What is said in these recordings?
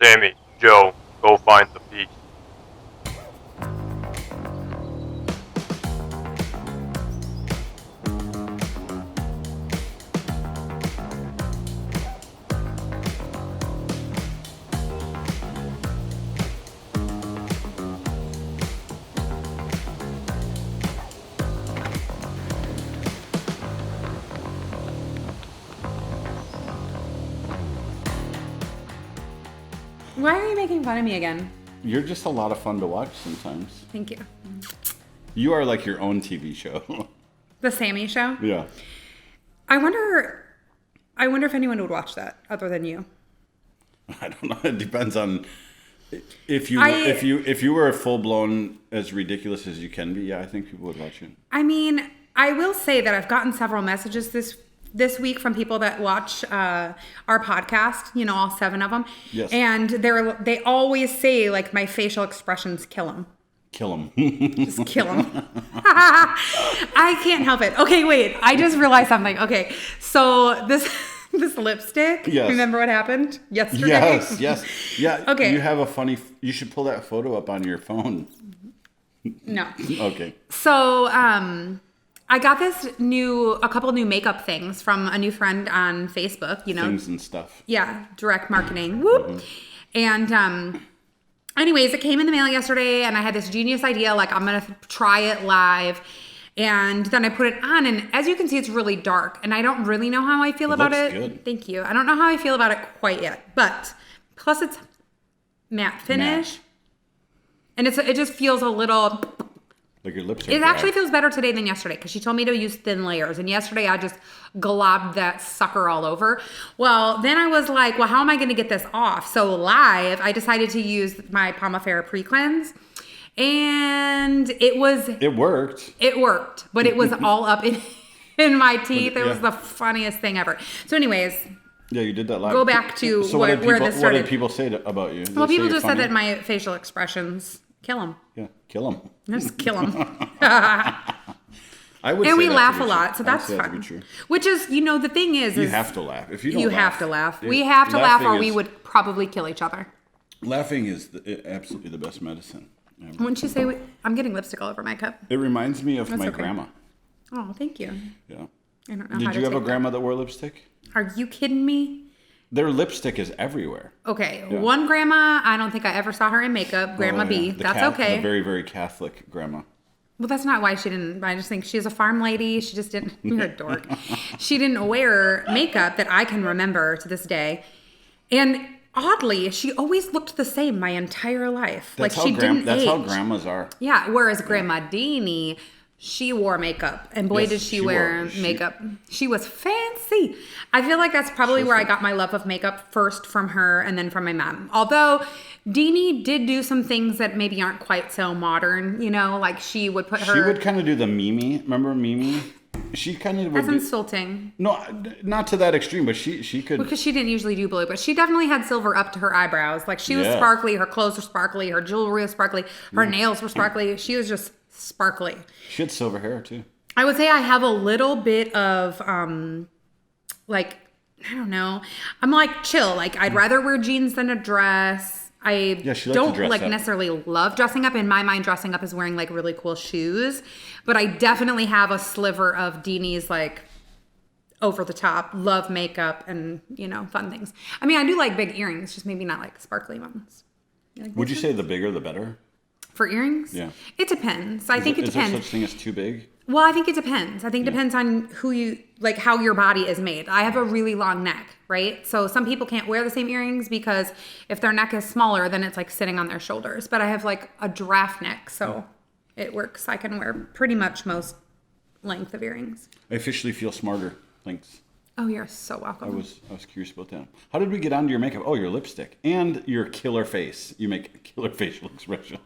Sami, Joe, go find the peace. Why are you making fun of me again? You're just a lot of fun to watch sometimes. Thank you. You are like your own TV show. The Sami show? Yeah. I wonder if anyone would watch that other than you. I don't know. It depends on if you were full blown as ridiculous as you can be. Yeah, I think people would watch it. I mean, I will say that I've gotten several messages this week from people that watch our podcast, you know, all 7 of them. Yes. And they always say, like, my facial expressions kill them. Kill them. Just kill them. I can't help it. Okay, wait. I just realized something. Okay, so this lipstick. Yes. Remember what happened yesterday? Yes. Yeah. Okay. You have a funny. You should pull that photo up on your phone. No. Okay. So, I got a couple new makeup things from a new friend on Facebook, you know. Things and stuff. Yeah, direct marketing. Whoop. Mm-hmm. And anyways, it came in the mail yesterday and I had this genius idea, like I'm going to try it live. And then I put it on and as you can see, it's really dark and I don't really know how I feel about it. Good. Thank you. I don't know how I feel about it quite yet, but plus it's matte finish. And it just feels a little... Like your lips are It dry. actually feels better today than yesterday because she told me to use thin layers. And yesterday I just globbed that sucker all over. Well, then I was like, well, how am I going to get this off? So live, I decided to use my Palmafera pre-cleanse. And it worked. It worked, but it was all up in my teeth. It was the funniest thing ever. So anyways... Yeah, you did that live. Go back to where this started. What did people say about you? Well, people just said that my facial expressions kill them. Yeah, kill them. Just kill them. I would. And say we that laugh to be a true. lot, so that's That to be fun. true. Which is, you know, the thing is you have to laugh. If you don't, you laugh, have to laugh. We have to laugh, or we would probably kill each other. Laughing is absolutely the best medicine ever. Wouldn't you say? I'm getting lipstick all over my cup. It reminds me of my okay. grandma. Oh, thank you. Yeah. I don't know. Did you have a grandma that wore lipstick? Are you kidding me? Their lipstick is everywhere. Okay, Yeah. one grandma. I don't think I ever saw her in makeup. Grandma B. That's okay. The very, very Catholic grandma. Well, that's not why she didn't. I just think she's a farm lady. She just didn't. You're a dork. She didn't wear makeup that I can remember to this day. And oddly, she always looked the same my entire life. That's like she didn't That's age. how grandmas are. Yeah. Whereas Grandma Deanie, she wore makeup, and boy, Yes, did she she wear wore- makeup. She was fancy. I feel like that's probably where I got my love of makeup first from her, and then from my mom. Although Deanie did do some things that maybe aren't quite so modern, you know, like she would put her. She would kind of do the Mimi. Remember Mimi? She kind of would. That's insulting. No, not to that extreme, but she could. Because she didn't usually do blue, but she definitely had silver up to her eyebrows. Like she was Yeah. sparkly, her clothes were sparkly, her jewelry was sparkly, her nails were sparkly. She was just sparkly. She had silver hair too. I would say I have a little bit of like, I don't know. I'm like chill. Like I'd rather wear jeans than a dress. She likes to don't dress like up. necessarily love dressing up. In my mind, dressing up is wearing like really cool shoes. But I definitely have a sliver of Deanie's like over the top, love makeup and, you know, fun things. I mean, I do like big earrings, just maybe not like sparkly ones. Would you say the bigger the better? For earrings? Yeah. It depends. I think it Is depends. there such thing as too big? Well, I think it depends. I think it depends on who you, like how your body is made. I have a really long neck, right? So some people can't wear the same earrings because if their neck is smaller, then it's like sitting on their shoulders. But I have like a giraffe neck, so it works. I can wear pretty much most length of earrings. I officially feel smarter. Thanks. Oh, you're so welcome. I was curious about that. How did we get onto your makeup? Oh, your lipstick and your killer face. You make killer facial expressions.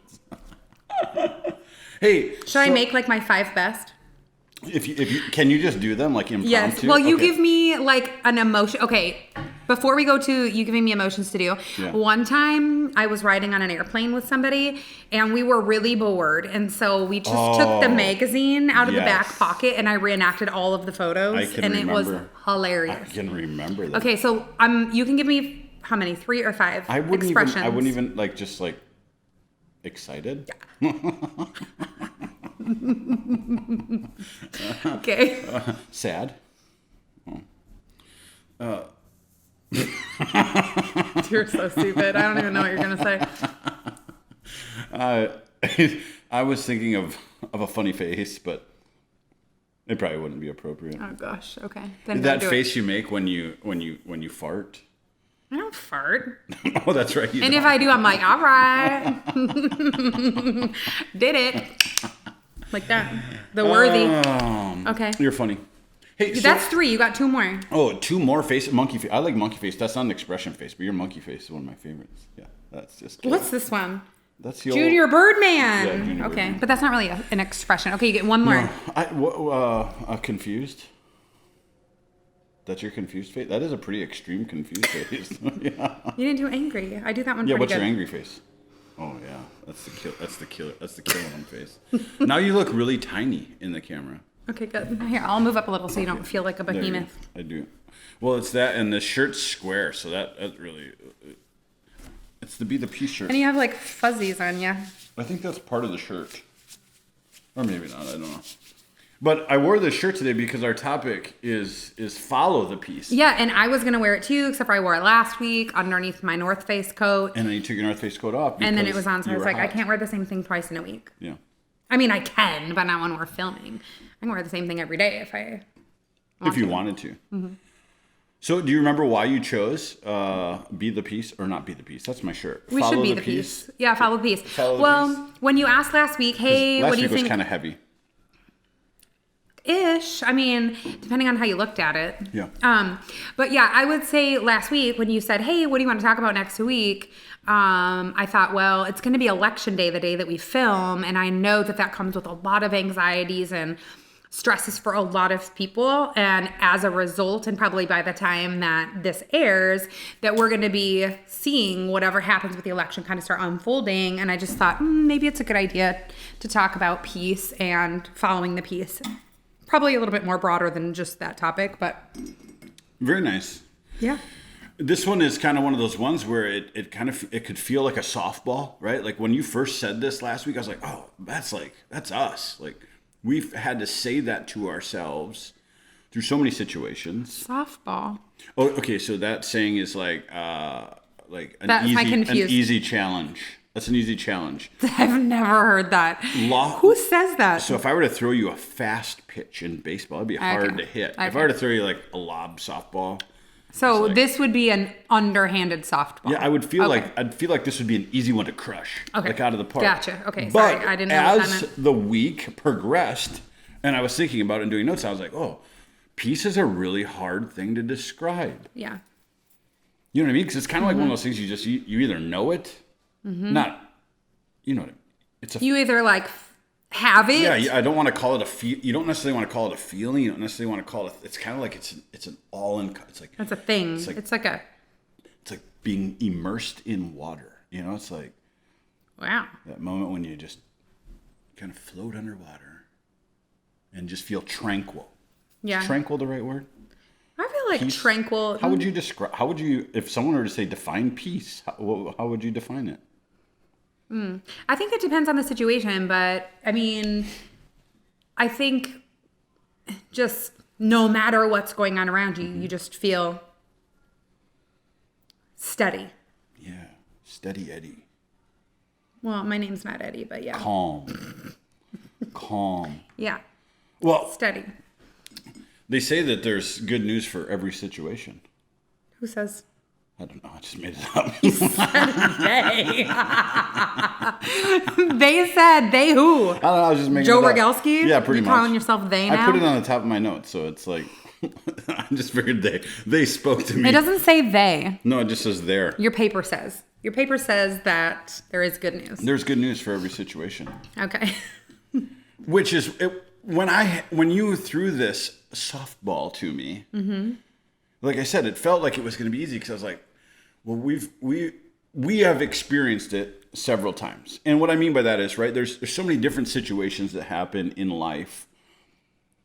Hey, Should I make like my 5 best? If you can you just do them like impromptu? Yes. Well, you Okay. give me like an emotion. Okay. Before we go to you giving me emotions to do, Yeah. one time I was riding on an airplane with somebody and we were really bored. And so we just took the magazine out of the back yes. pocket and I reenacted all it was I can and it was remember. hilarious. I can remember that. Okay. So you can give me how many? 3 or 5 I wouldn't expressions? even like just like excited. Okay. Sad. You're so stupid. I don't even know what you're going to say. I was thinking of a funny face, but it probably wouldn't be appropriate. Oh gosh. Okay. Then That don't do face it. you make when you fart. I don't fart. Oh, that's right. You And if don't. I do, I'm like, all right. Did it. Like that. The worthy. Okay. You're funny. Hey, so, That's 3. You got 2 more. oh, 2 more faces. Monkey face. I like monkey face. That's not an expression face, but your monkey face is one of my favorites. Yeah, that's just. Killer. What's this one? That's the Junior Birdman. Yeah, Junior Okay, Birdman. but that's not really an expression. Okay, you get one more. No, confused. That's your confused face. That is a pretty extreme confused face. Yeah. You didn't do angry. I do that one Yeah. pretty What's good. your angry face? Oh yeah, that's the kill. That's the killer. That's the killer one face. Now you look really tiny in the camera. Okay, good. Here, I'll move up a little so you don't feel like a There you go. behemoth. I do. Well, it's that, and the shirt's square, so that really. It's the Be the Peace shirt. And you have like fuzzies on you. I think that's part of the shirt. Or maybe not, I don't know. But I wore this shirt today because our topic is follow the peace. Yeah, and I was gonna wear it too, except for I wore it last week underneath my North Face coat. And then you took your North Face coat off. And then it because was on, so I you was were like, I hot. can't wear the same thing twice in a week. Yeah. I mean, I can, but not when we're filming. I can wear the same thing every day if I want If you to. wanted to. So do you remember why you chose Be the Peace or not Be the Peace? That's my shirt. We Follow should be the peace. Yeah, follow the peace. Follow the Well, peace. when you asked last week, hey, Last what do you week was think? kind of heavy. Ish. I mean, depending on how you looked at it. Yeah. But yeah, I would say last week when you said, hey, what do you want to talk about next week? I thought, well, it's going to be election day, the day that we film. And I know that that comes with a lot of anxieties and stresses for a lot of people. And as a result, and probably by the time that this airs, that we're going to be seeing whatever happens with the election kind of start unfolding. And I just thought, maybe it's a good idea to talk about peace and following the peace. Probably a little bit more broader than just that topic, but Very nice. yeah. This one is kind of one of those ones where it could feel like a softball, right? Like when you first said this last week, I was like, oh, that's us. Like we've had to say that to ourselves through so many situations. Softball. Oh, okay. So that saying is like an That's my confused. easy challenge. That's an easy challenge. I've never heard that. Who says that? So if I were to throw you a fast pitch in baseball, it'd be hard to hit. If I were to throw you like a lob softball. So like- this would be an underhanded softball. Yeah, I would feel Okay. I'd feel like this would be an easy one to crush, Okay. like out of the park. Gotcha. Okay, But sorry, I didn't know what that as meant. the week progressed, and I was thinking about it and doing notes, I was like, oh, peace is a really hard thing to describe. Yeah. You know what I mean? Because it's kind of like one of those things you either know it, not, you know what I mean? It's a You either like have it. yeah. I don't want to call it a feel. You don't necessarily want to call it a feeling. You don't necessarily want to call it. It's kind of like it's an all in. It's like That's a thing. It's like- It's like a it's like being immersed in water. You know, it's like wow. that moment when you just kind of float underwater and just feel tranquil. Yeah. Is tranquil the right word? I feel like Peace? tranquil. How would you describe? How would you, if someone were to say define peace? How would you define it? I think it depends on the situation, but I mean, I think just no matter what's going on around you, you just feel steady. Yeah, steady Eddie, Well, my name's not Eddie, but yeah. calm, calm. Yeah, Well, steady. they say that there's good news for every situation. Who says I don't know. I just made it up. they? They said they who? I don't know. I was just making Joe it up. Rogalski? Yeah, pretty You much. calling yourself they now? I put it on the top of my notes, so it's like I just figured they spoke to me. It doesn't say they. No, it just says there. Your paper says. Your paper says that there is good news. There's good news for every situation. Okay. Which is when you threw this softball to me. Mm-hmm. Like I said, it felt like it was going to be easy because I was like, well, we have experienced it several times, and what I mean by that is right. There's so many different situations that happen in life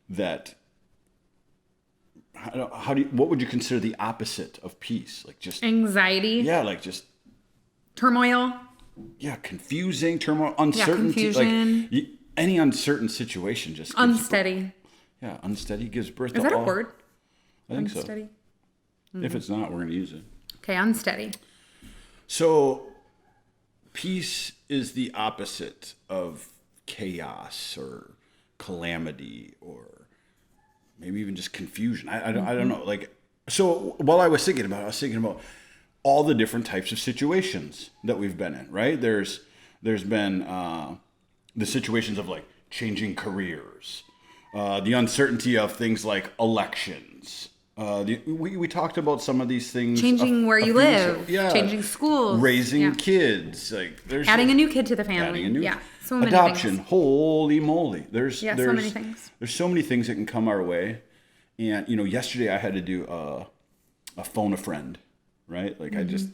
that what would you consider the opposite of peace? Like just Anxiety. Yeah, like just Turmoil. yeah, confusing, turmoil, uncertainty. Confusion. Like any uncertain situation just Unsteady. unsteady gives birth to Is that a all. word? I think Unsteady. so. If it's not, we're going to use it. Okay, unsteady. So, peace is the opposite of chaos or calamity or maybe even just confusion. I don't know. Like, so while I was thinking about it, I was thinking about all the different types of situations that we've been in, right? There's been the situations of like changing careers, the uncertainty of things like elections. We talked about some of these things. Changing where you live. Yeah. Changing schools. Raising kids. Like there's Adding a new kid to the family. So many adoption. things. Holy moly. There's so many things. There's so many things that can come our way. And yesterday I had to do a phone a friend, right? Like I just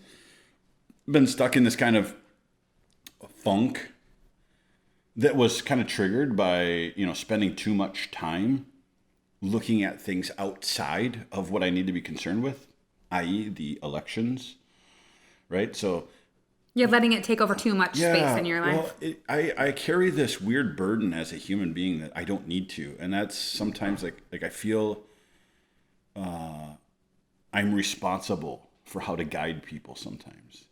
been stuck in this kind of funk that was kind of triggered by, spending too much time looking at things outside of what I need to be concerned with, i.e. the elections, right? So you're letting it take over too much space in your life. Well, I carry this weird burden as a human being that I don't need to. And that's sometimes like I feel I'm responsible for how to guide people sometimes.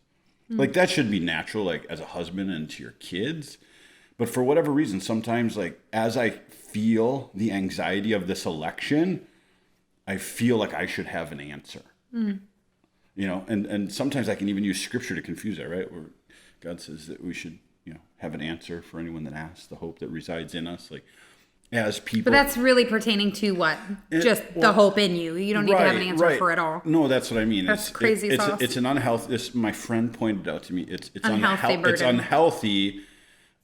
Like that should be natural, like as a husband and to your kids. But for whatever reason, sometimes like as I feel the anxiety of this election, I feel like I should have an answer. And sometimes I can even use scripture to confuse that, right? Where God says that we should, have an answer for anyone that asks, the hope that resides in us, like as people. But that's really pertaining to what? Just the hope in you. You don't need to have an answer for it all. No, that's what I mean. That's crazy sauce. It's an unhealthy. My friend pointed out to me. It's unhealthy burden. It's unhealthy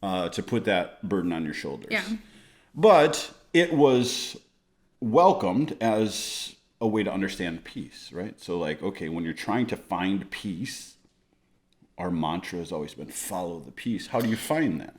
to put that burden on your shoulders. Yeah. But it was welcomed as a way to understand peace, right? So like, okay, when you're trying to find peace, our mantra has always been follow the peace. How do you find that?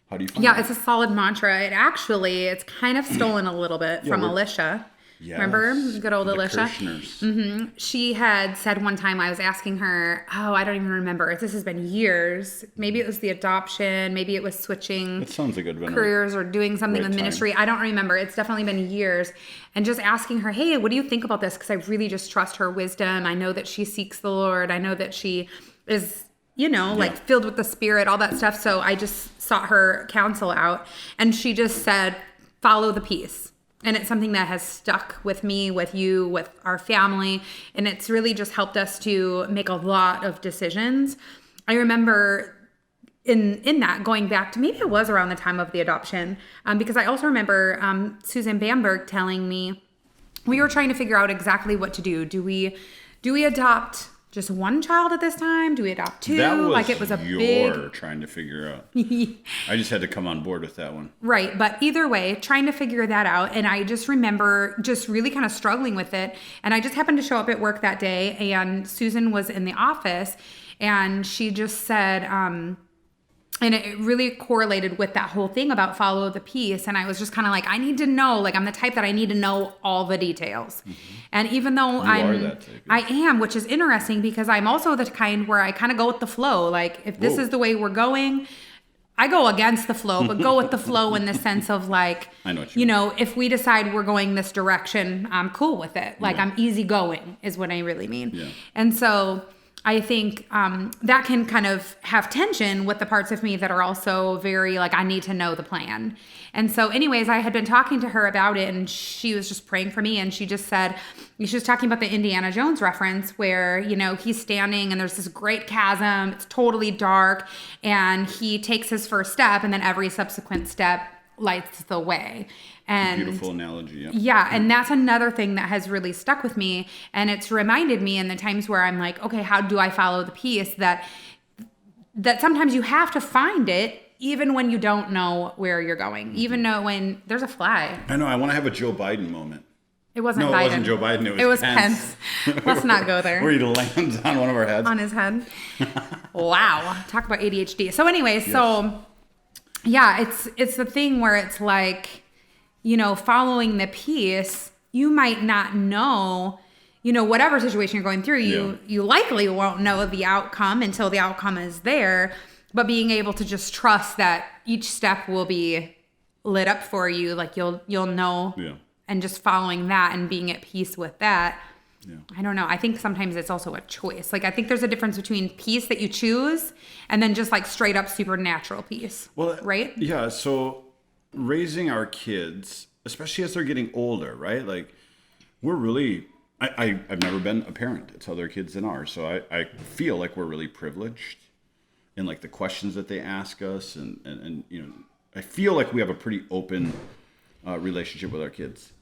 How do you find that? It's a solid mantra. It's kind of stolen a little bit from Alicia. Yes, remember? Good old the Alicia. Kirchners. She had said one time, I was asking her, I don't even remember. This has been years. Maybe it was the adoption. Maybe it was switching That sounds like a careers or doing something right with ministry. I don't remember. It's definitely been years. And just asking her, hey, what do you think about this? Because I really just trust her wisdom. I know that she seeks the Lord. I know that she is, like filled with the Spirit, all that stuff. So I just sought her counsel out. And she just said, follow the peace. And it's something that has stuck with me, with you, with our family. And it's really just helped us to make a lot of decisions. I remember in that going back to maybe it was around the time of the adoption, because I also remember Susan Bamberg telling me we were trying to figure out exactly what to do. Do we adopt just one child at this time? Do we adopt two? That was it was a big trying to figure out. I just had to come on board with that one. Right. But either way, trying to figure that out. And I just remember just really kind of struggling with it. And I just happened to show up at work that day and Susan was in the office and she just said, and it really correlated with that whole thing about follow the peace. And I was just kind of like, I need to know, like I'm the type that I need to know all the details. And even though I am, which is interesting because I'm also the kind where I kind of go with the flow. Like if this is the way we're going, I go against the flow, but go with the flow in the sense of like, I know what you mean. If we decide we're going this direction, I'm cool with it. Like I'm easygoing is what I really mean. Yeah. And so I think that can kind of have tension with the parts of me that are also very like, I need to know the plan. And so anyways, I had been talking to her about it and she was just praying for me. And she just said, she was talking about the Indiana Jones reference where, he's standing and there's this great chasm. It's totally dark. And he takes his first step and then every subsequent step lights the way. And beautiful analogy. Yeah. And that's another thing that has really stuck with me. And it's reminded me in the times where I'm like, okay, how do I follow the peace that sometimes you have to find it even when you don't know where you're going, even though when there's a fly. I know. I want to have a Joe Biden moment. It wasn't Biden. No, it wasn't Joe Biden. It was Pence. Let's not go there. Where he lands on one of our heads. On his head. Wow. Talk about ADHD. So anyways, so yeah, it's the thing where it's like, following the peace you might not know, whatever situation you're going through, you likely won't know the outcome until the outcome is there. But being able to just trust that each step will be lit up for you, like you'll know, and just following that and being at peace with that. Yeah. I don't know. I think sometimes it's also a choice. Like I think there's a difference between peace that you choose and then just like straight up supernatural peace. Well, right? Yeah. So raising our kids, especially as they're getting older, right? Like we're really, I've never been a parent to other kids than ours. So I feel like we're really privileged in like the questions that they ask us. And I feel like we have a pretty open relationship with our kids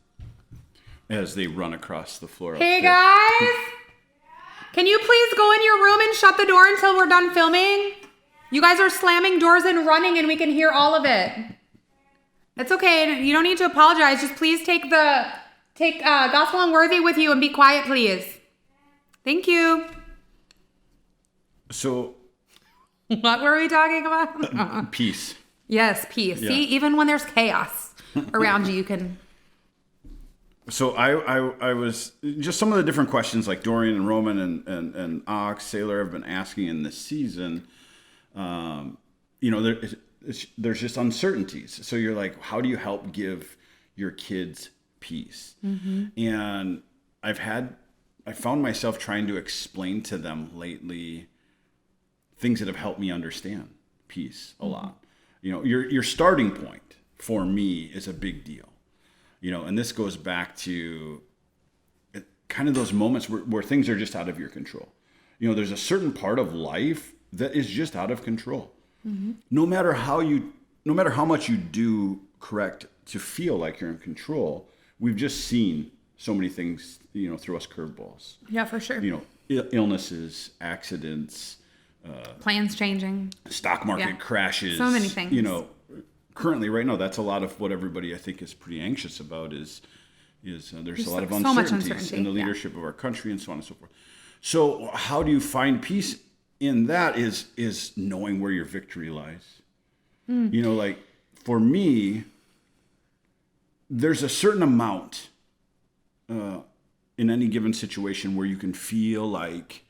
as they run across the floor. Hey guys, can you please go in your room and shut the door until we're done filming? You guys are slamming doors and running and we can hear all of it. It's okay. You don't need to apologize. Just please take Gospel and Worthy with you and be quiet, please. Thank you. So, what were we talking about? Peace. Yes, peace. Yeah. See, even when there's chaos around you, you can... So I was just some of the different questions like Dorian and Roman and Ox, Sailor have been asking in this season. There's just uncertainties. So you're like, how do you help give your kids peace? Mm-hmm. And I found myself trying to explain to them lately things that have helped me understand peace a lot. Your starting point for me is a big deal. And this goes back to kind of those moments where things are just out of your control. There's a certain part of life that is just out of control. Mm-hmm. No matter how much you do correct to feel like you're in control, we've just seen so many things, throw us curveballs. Yeah, for sure. Illnesses, accidents, plans changing, stock market crashes, so many things. Currently, right now, that's a lot of what everybody I think is pretty anxious about. There's a lot of so much uncertainties in the leadership of our country and so on and so forth. So, how do you find peace in that? Is knowing where your victory lies. Like for me, there's a certain amount in any given situation where you can feel like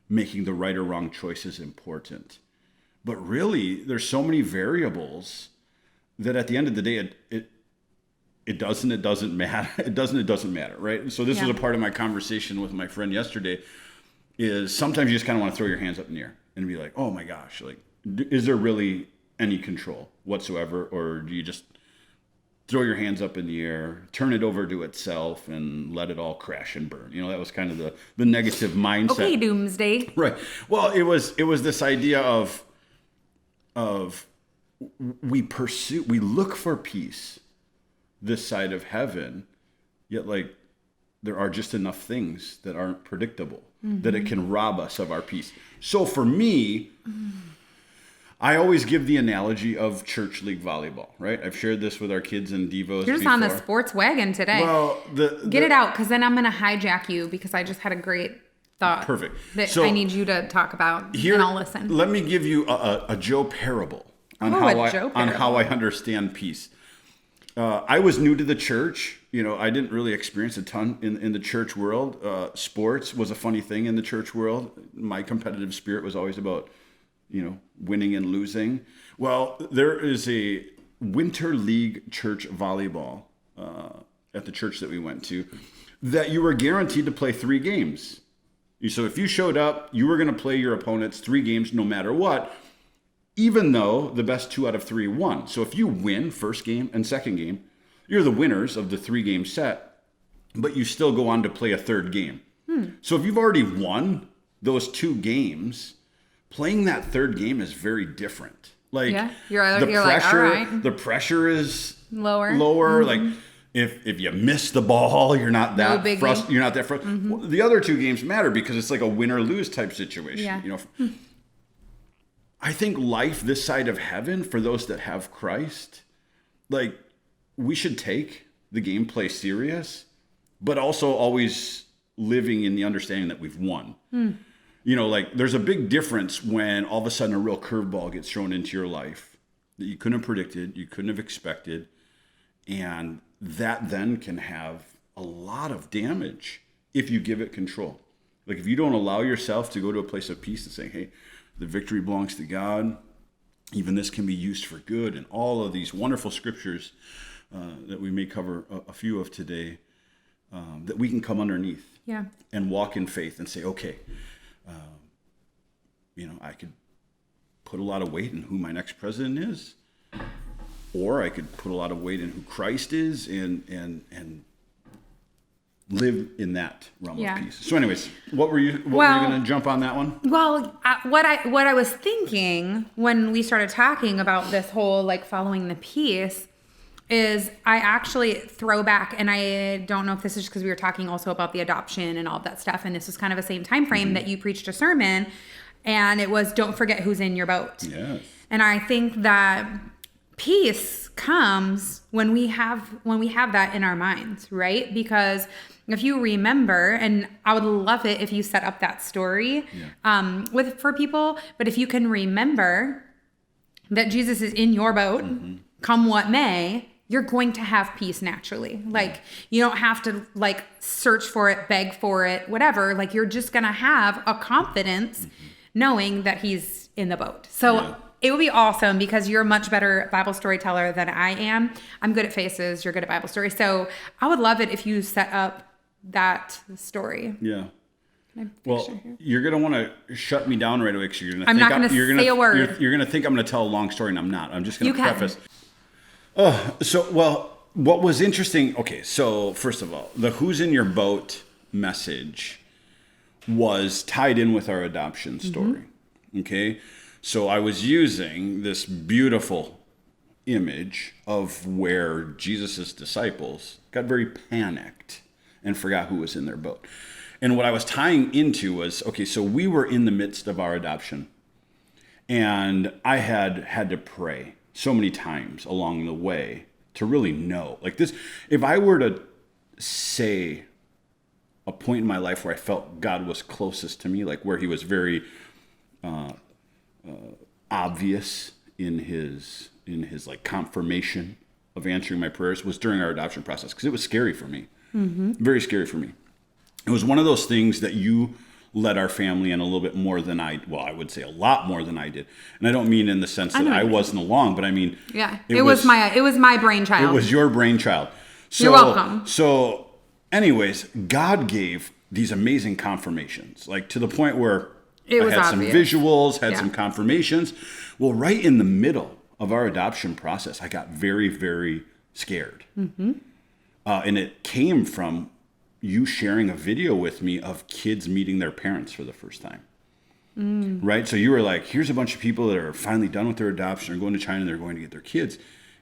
making the right or wrong choice is important, but really, there's so many variables that at the end of the day, it doesn't matter. It doesn't matter, right? So this was a part of my conversation with my friend yesterday, is sometimes you just kind of want to throw your hands up in the air and be like, oh my gosh, like, is there really any control whatsoever? Or do you just throw your hands up in the air, turn it over to itself and let it all crash and burn? That was kind of the negative mindset. Okay, doomsday. Right. Well, it was this idea of we look for peace this side of heaven, yet like there are just enough things that aren't predictable that it can rob us of our peace. So for me, I always give the analogy of church league volleyball, right? I've shared this with our kids and devos. You're just on the sports wagon today. Well, get it out, because then I'm going to hijack you, because I just had a great thought. Perfect. That I need you to talk about, and I'll listen. Let me give you a Joe parable on how I understand peace. I was new to the church. I didn't really experience a ton in the church world. Sports was a funny thing in the church world. My competitive spirit was always about, winning and losing. Well, there is a winter league church volleyball at the church that we went to that you were guaranteed to play 3 games. So if you showed up, you were going to play your opponents 3 games no matter what, even though the best 2 out of 3 won. So if you win first game and second game, you're the winners of the 3-game set, but you still go on to play a 3rd game. So if you've already won those 2 games, playing that 3rd game is very different. Like you're pressure, like, all right. The pressure is lower. Like if you miss the ball, you're not that frustrated. You're not that frustrated. Well, the other 2 games matter because it's like a win or lose type situation. Yeah. I think life this side of heaven, for those that have Christ, like we should take the gameplay serious, but also always living in the understanding that we've won. Like there's a big difference when all of a sudden a real curveball gets thrown into your life that you couldn't have predicted, you couldn't have expected, and that then can have a lot of damage if you give it control. Like if you don't allow yourself to go to a place of peace and say, hey, the victory belongs to God. Even this can be used for good. And all of these wonderful scriptures that we may cover a few of today, that we can come underneath and walk in faith and say, okay, I could put a lot of weight in who my next president is, or I could put a lot of weight in who Christ is and live in that realm of peace. So anyways, what were you going to jump on that one? Well, what I was thinking when we started talking about this whole like following the peace is I actually throw back, and I don't know if this is because we were talking also about the adoption and all of that stuff, and this was kind of the same time frame that you preached a sermon, and it was don't forget who's in your boat. Yes. And I think that peace comes when we have that in our minds, right? Because if you remember, and I would love it if you set up that story for people, but if you can remember that Jesus is in your boat, come what may, you're going to have peace naturally. Like you don't have to like search for it, beg for it, whatever. Like you're just going to have a confidence knowing that he's in the boat. So it would be awesome because you're a much better Bible storyteller than I am. I'm good at faces. You're good at Bible stories. So I would love it if you set up that story. Yeah. Well, you're going to want to shut me down right away because you're going to I'm not going to say a word. You're going to think I'm going to tell a long story, and I'm not. I'm just going to preface. What was interesting, okay, so first of all, the who's in your boat message was tied in with our adoption story, okay? So I was using this beautiful image of where Jesus' disciples got very panicked and forgot who was in their boat. And what I was tying into was, okay, so we were in the midst of our adoption, and I had to pray so many times along the way to really know. Like this, if I were to say a point in my life where I felt God was closest to me, like where he was very obvious in his like confirmation of answering my prayers, was during our adoption process, because it was scary for me. Very scary for me. It was one of those things that you led our family in a little bit more than I would say a lot more than I did. And I don't mean in the sense that I wasn't along, but I mean, it was my brainchild. It was your brainchild. So, you're welcome. So anyways, God gave these amazing confirmations, like to the point where I had obvious. Some visuals, had some confirmations. Well, right in the middle of our adoption process, I got very, very scared. And it came from you sharing a video with me of kids meeting their parents for the first time. Right? So you were like, here's a bunch of people that are finally done with their adoption, are going to China, and they're going to get their kids.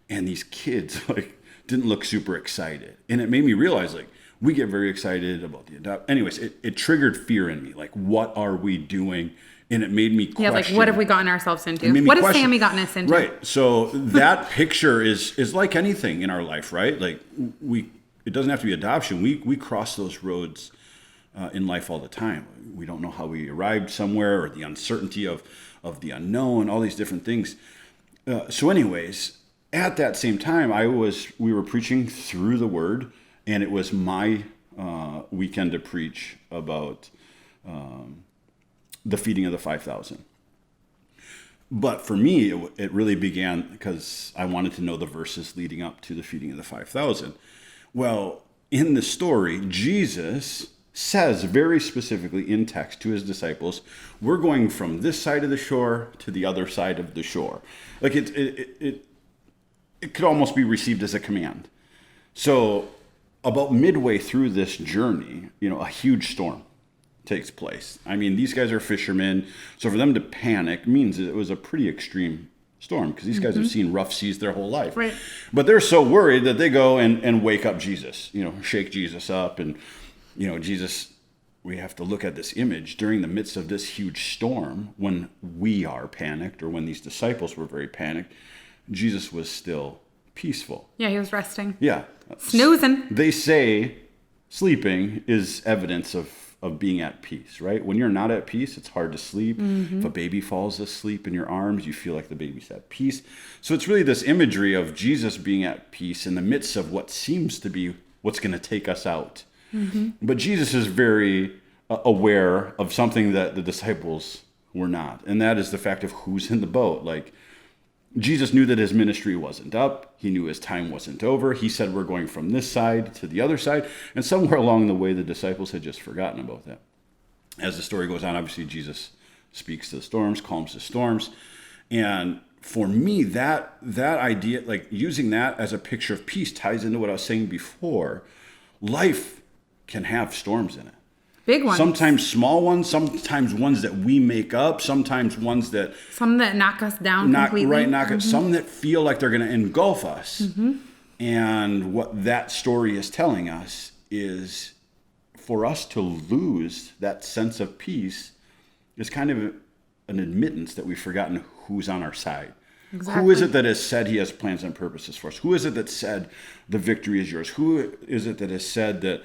And these kids like didn't look super excited. And it made me realize, like, we get very excited about the adoption. Anyways, it triggered fear in me. Like, what are we doing? And it made me question. Yeah, like, what have we gotten ourselves into? What has Sammy gotten us into? Right. So that picture is like anything in our life, right? Like, it doesn't have to be adoption. We cross those roads in life all the time. We don't know how we arrived somewhere, or the uncertainty of the unknown, all these different things. So anyways, at that same time, we were preaching through the Word, and it was my weekend to preach about the feeding of the 5,000. But for me, it really began because I wanted to know the verses leading up to the feeding of the 5,000. Well, in the story, Jesus says very specifically in text to his disciples, we're going from this side of the shore to the other side of the shore. Like it could almost be received as a command. So about midway through this journey, a huge storm takes place. I mean, these guys are fishermen, so for them to panic means it was a pretty extreme storm, because these guys have seen rough seas their whole life. Right. But they're so worried that they go and wake up Jesus, shake Jesus up. And, Jesus, we have to look at this image during the midst of this huge storm, when we are panicked, or when these disciples were very panicked, Jesus was still peaceful. Yeah, he was resting. Yeah. Snoozing. They say sleeping is evidence of being at peace, right? When you're not at peace, it's hard to sleep. If a baby falls asleep in your arms, you feel like the baby's at peace. So it's really this imagery of Jesus being at peace in the midst of what seems to be what's going to take us out. But Jesus is very aware of something that the disciples were not, and that is the fact of who's in the boat. Like, Jesus knew that his ministry wasn't up. He knew his time wasn't over. He said, we're going from this side to the other side. And somewhere along the way, the disciples had just forgotten about that. As the story goes on, obviously, Jesus speaks to the storms, calms the storms. And for me, that idea, like using that as a picture of peace, ties into what I was saying before. Life can have storms in it. Big ones. Sometimes small ones, sometimes ones that we make up, sometimes ones that... Some that knock us down completely. Some that feel like they're going to engulf us. And what that story is telling us is for us to lose that sense of peace is kind of an admittance that we've forgotten who's on our side. Exactly. Who is it that has said he has plans and purposes for us? Who is it that said the victory is yours? Who is it that has said that...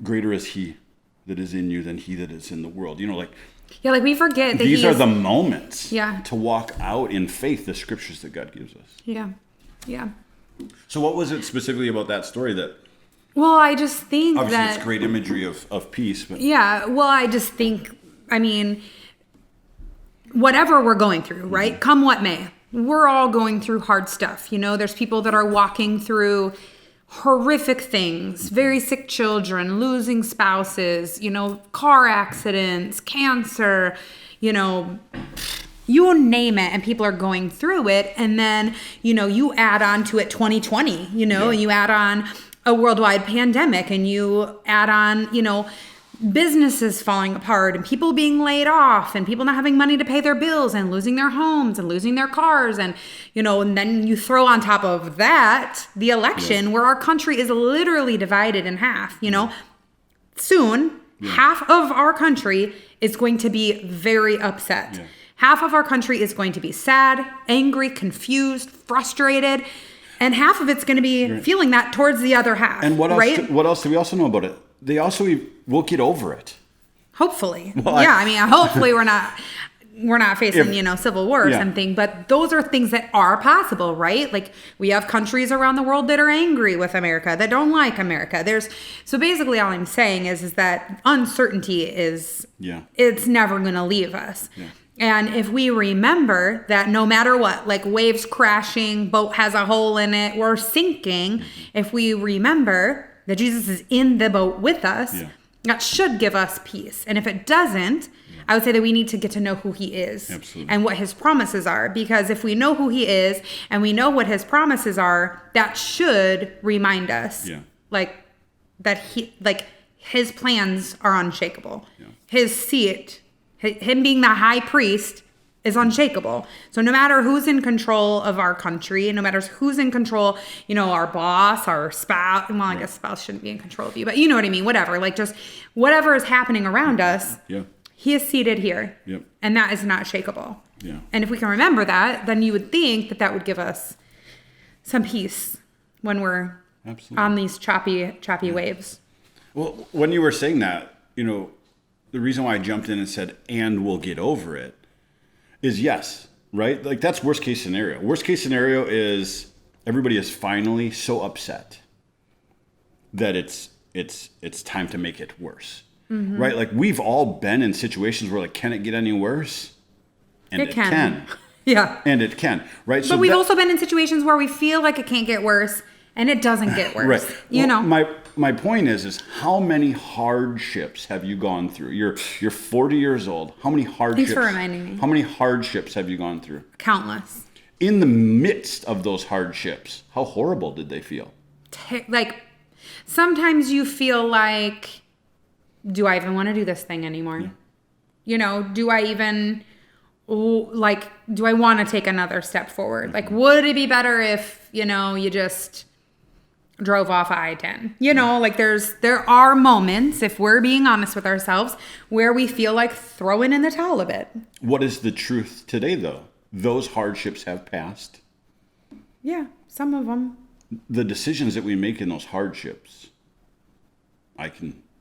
greater is he that is in you than he that is in the world. Like we forget that these are the moments Yeah. to walk out in faith the scriptures that God gives us. Yeah. Yeah. So what was it specifically about that story that... Well, I just think Obviously, that... it's great imagery of peace. But... Yeah. Well, I just think, whatever we're going through, right? Come what may. We're all going through hard stuff. There's people that are walking through horrific things, very sick children, losing spouses, car accidents, cancer, you name it, and people are going through it. And then, you add on to it 2020, and you add on a worldwide pandemic, and you add on, businesses falling apart and people being laid off and people not having money to pay their bills and losing their homes and losing their cars. And, and then you throw on top of that the election where our country is literally divided in half, Soon, half of our country is going to be very upset. Yeah. Half of our country is going to be sad, angry, confused, frustrated. And half of it's going to be feeling that towards the other half. And what else? Right? What else do we also know about it? They also will get over it. Hopefully, hopefully we're not facing civil war or something. But those are things that are possible, right? Like we have countries around the world that are angry with America, that don't like America. So basically, all I'm saying is that uncertainty is it's never going to leave us. Yeah. And if we remember that no matter what, like waves crashing, boat has a hole in it, we're sinking. If we remember that Jesus is in the boat with us, that should give us peace. And if it doesn't, I would say that we need to get to know who he is. Absolutely. And what his promises are. Because if we know who he is and we know what his promises are, that should remind us that his plans are unshakable. Yeah. His seat, him being the high priest, is unshakable. So no matter who's in control of our country, no matter who's in control, our boss, our spouse, well, I guess spouse shouldn't be in control of you, but you know what I mean, whatever, like just whatever is happening around us, he is seated here. Yep. And that is not shakable. Yeah. And if we can remember that, then you would think that would give us some peace when we're on these choppy waves. Well, when you were saying that, the reason why I jumped in and said, and we'll get over it, is yes, right? Like that's worst case scenario. Worst case scenario is everybody is finally so upset that it's time to make it worse, right? Like we've all been in situations where like, can it get any worse? And it can. Yeah. And it can, right? But we've also been in situations where we feel like it can't get worse and it doesn't get worse. Right. My point is how many hardships have you gone through? You're 40 years old. How many hardships? Thanks for reminding me. How many hardships have you gone through? Countless. In the midst of those hardships, how horrible did they feel? Like sometimes you feel like, do I even want to do this thing anymore? Yeah. Do I even do I want to take another step forward? Mm-hmm. Like, would it be better if, you just drove off I-10? There are moments, if we're being honest with ourselves, where we feel like throwing in the towel a bit. What is the truth today, though? Those hardships have passed. Yeah, some of them. The decisions that we make in those hardships,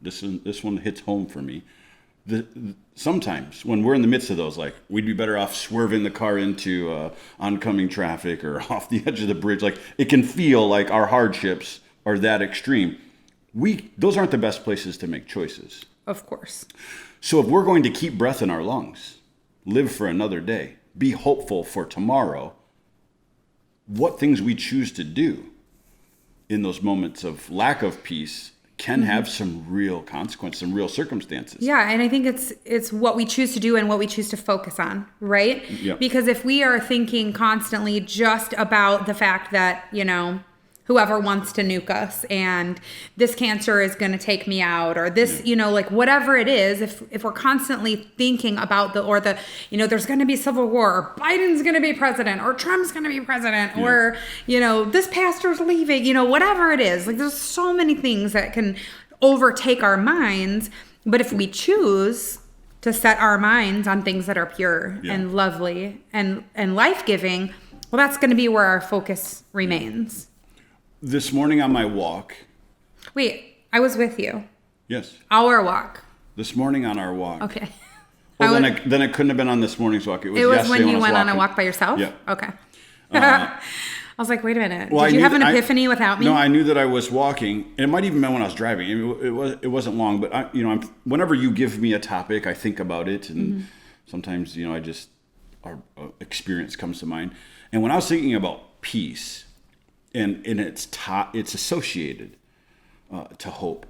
this one hits home for me. Sometimes when we're in the midst of those, like we'd be better off swerving the car into oncoming traffic or off the edge of the bridge. Like it can feel like our hardships are that extreme, those aren't the best places to make choices. Of course. So if we're going to keep breath in our lungs, live for another day, be hopeful for tomorrow, what things we choose to do in those moments of lack of peace can have some real consequences, some real circumstances. Yeah, and I think it's what we choose to do and what we choose to focus on, right? Yep. Because if we are thinking constantly just about the fact that, whoever wants to nuke us and this cancer is going to take me out, or this, like whatever it is, if we're constantly thinking about there's going to be civil war, or Biden's going to be president, or Trump's going to be president, or, this pastor's leaving, whatever it is, like there's so many things that can overtake our minds. But if we choose to set our minds on things that are pure and lovely and life-giving, well, that's going to be where our focus remains. This morning on my walk. Wait, I was with you. Yes. Our walk. This morning on our walk. Okay. Well, then it couldn't have been on this morning's walk. It was yesterday when you went on a walking. walk by yourself? Yeah. Okay. I was like, wait a minute. Well, Did you have an epiphany without me? No, I knew that I was walking. And it might even been when I was driving. It wasn't long, but whenever you give me a topic, I think about it, and sometimes our experience comes to mind. And when I was thinking about peace, and it's associated to hope,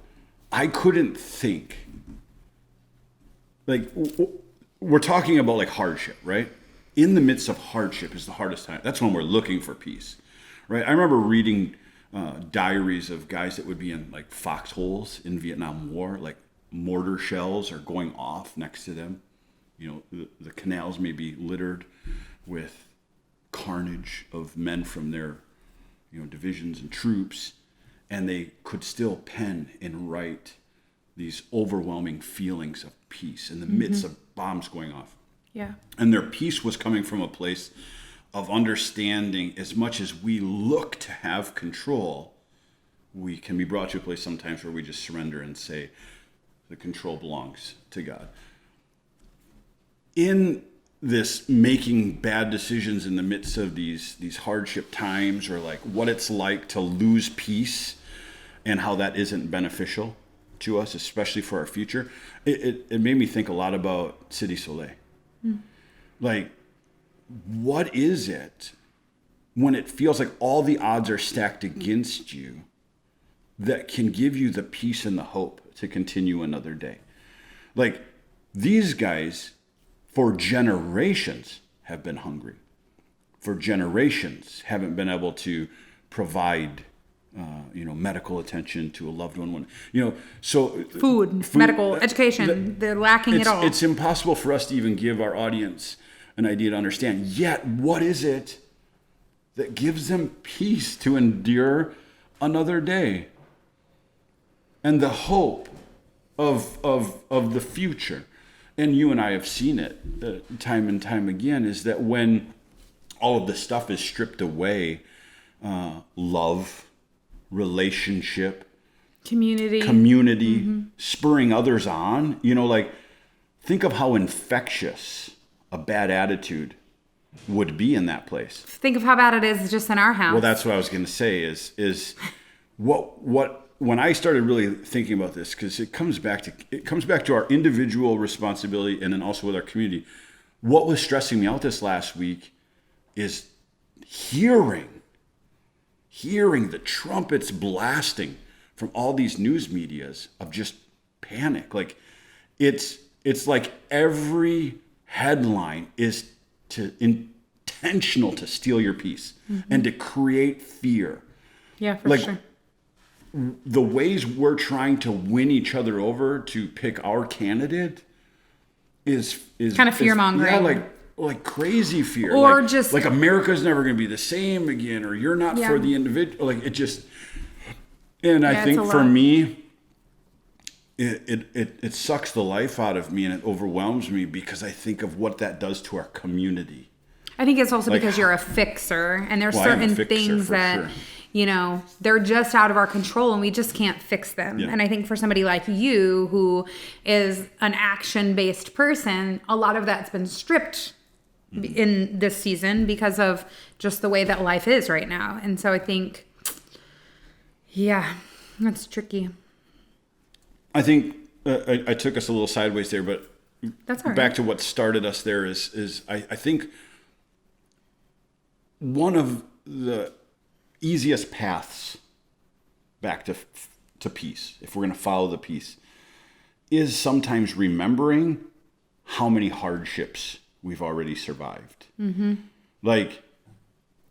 I couldn't think. Like, we're talking about like hardship, right? In the midst of hardship is the hardest time. That's when we're looking for peace, right? I remember reading diaries of guys that would be in like foxholes in Vietnam War, like mortar shells are going off next to them. The canals may be littered with carnage of men from their divisions and troops, and they could still pen and write these overwhelming feelings of peace in the midst of bombs going off. Yeah. And their peace was coming from a place of understanding. As much as we look to have control, we can be brought to a place sometimes where we just surrender and say the control belongs to God. In this making bad decisions in the midst of these hardship times, or like what it's like to lose peace and how that isn't beneficial to us, especially for our future, it made me think a lot about City Soleil. Like, what is it when it feels like all the odds are stacked against you that can give you the peace and the hope to continue another day? Like, these guys for generations have been hungry. For generations haven't been able to provide medical attention to a loved one. So food, medical, education, they're lacking it all. It's impossible for us to even give our audience an idea to understand. Yet, what is it that gives them peace to endure another day? And the hope of the future. And you and I have seen it time and time again, is that when all of this stuff is stripped away, love, relationship, community, spurring others on, think of how infectious a bad attitude would be in that place. Think of how bad it is just in our house. Well, that's what I was going to say is what when I started really thinking about this, because it comes back to our individual responsibility, and then also with our community. What was stressing me out this last week is hearing the trumpets blasting from all these news medias of just panic. Like, it's like every headline is intentional to steal your peace and to create fear. Yeah, for sure. The ways we're trying to win each other over to pick our candidate is kind of fear mongering. Yeah, like crazy fear. Or like, just like America's never going to be the same again, or you're not for the individual. Like, it just, and I think for me, it sucks the life out of me, and it overwhelms me because I think of what that does to our community. I think it's also because you're a fixer, and there's certain things that, they're just out of our control and we just can't fix them. Yeah. And I think for somebody like you, who is an action-based person, a lot of that's been stripped in this season because of just the way that life is right now. And so I think, Yeah, that's tricky. I think I took us a little sideways there, but That's all right. back to what started us there is I think one of the easiest paths back to peace, if we're going to follow the peace, is sometimes remembering how many hardships we've already survived. Mm-hmm. Like,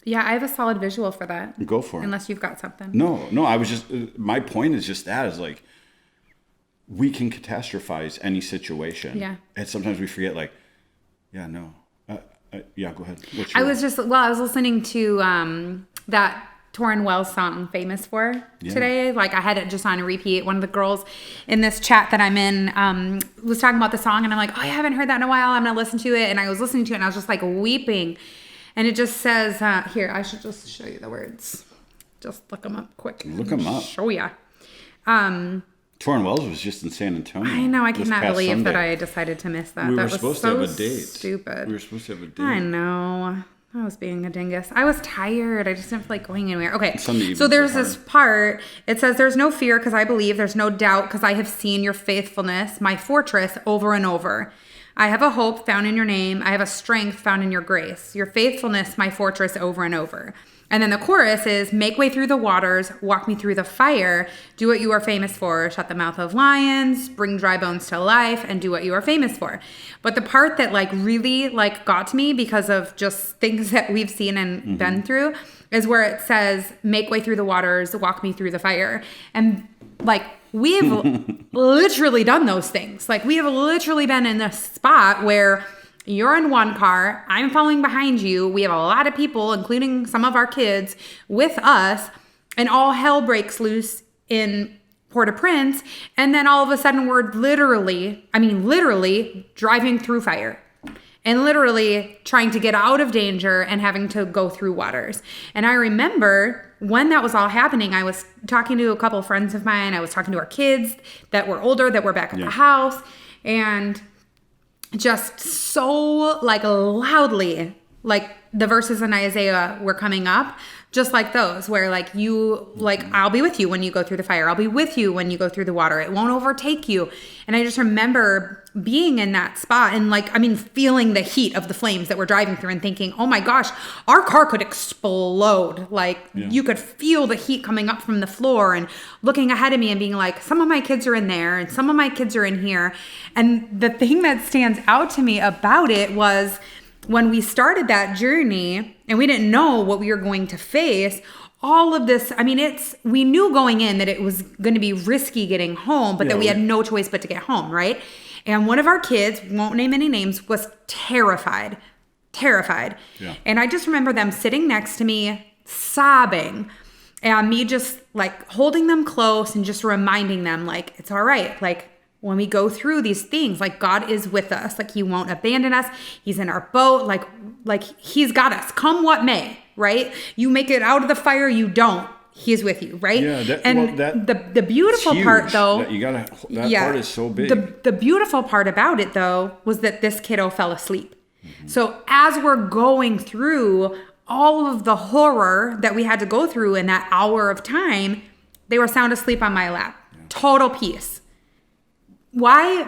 Yeah, I have a solid visual for that. go for it. Unless you've got something. No, I was just, my point is just that is like, we can catastrophize any situation. Yeah. And sometimes we forget, like, yeah, no. Yeah, go ahead. I was listening to that Torrin Wells song, Famous For, today. Like, I had it just on repeat. One of the girls in this chat that I'm in was talking about the song, and I'm like, oh, I haven't heard that in a while. I'm going to listen to it. And I was listening to it, and I was just, like, weeping. And it just says, here, I should just show you the words. Just look them up quick. Look them up. Show ya. Torrin Wells was just in San Antonio. I know. I this cannot past believe Sunday. that I decided to miss that. We that were was supposed so to have a date. stupid. We were supposed to have a date. I know. I was being a dingus. I was tired. I just didn't feel like going anywhere. Okay. Sunday evenings So there's are this part. It says, there's no fear because I believe. There's no doubt because I have seen your faithfulness, my fortress, over and over. I have a hope found in your name. I have a strength found in your grace. Your faithfulness, my fortress, over and over. And then the chorus is, make way through the waters, walk me through the fire, do what you are famous for, shut the mouth of lions, bring dry bones to life, and do what you are famous for. But the part that like really like got to me because of just things that we've seen and been through is where it says, make way through the waters, walk me through the fire. And like, we've literally done those things. Like, we have literally been in this spot where you're in one car, I'm following behind you. We have a lot of people, including some of our kids, with us, and all hell breaks loose in Port-au-Prince. And then all of a sudden, we're literally driving through fire and literally trying to get out of danger and having to go through waters. And I remember when that was all happening, I was talking to a couple of friends of mine. I was talking to our kids that were older, that were back at the house, and just so like loudly, like the verses in Isaiah were coming up, just like those where like you, like, I'll be with you when you go through the fire. I'll be with you when you go through the water. It won't overtake you. And I just remember being in that spot and like, I mean, feeling the heat of the flames that we're driving through and thinking, oh my gosh, our car could explode. Like you could feel the heat coming up from the floor, and looking ahead of me and being like, some of my kids are in there and some of my kids are in here. And the thing that stands out to me about it was when we started that journey and we didn't know what we were going to face, all of this, I mean, we knew going in that it was going to be risky getting home, but that we had no choice but to get home, right? And one of our kids, won't name any names, was terrified. Yeah. And I just remember them sitting next to me, sobbing, and me just like holding them close and just reminding them like, it's all right. Like, when we go through these things, like God is with us, like he won't abandon us. He's in our boat. Like he's got us, come what may, right? You make it out of the fire, you don't. He's with you, right? Yeah, the beautiful part though, that part is so big. The beautiful part about it though was that this kiddo fell asleep. Mm-hmm. So as we're going through all of the horror that we had to go through in that hour of time, they were sound asleep on my lap. Yeah. Total peace. Why?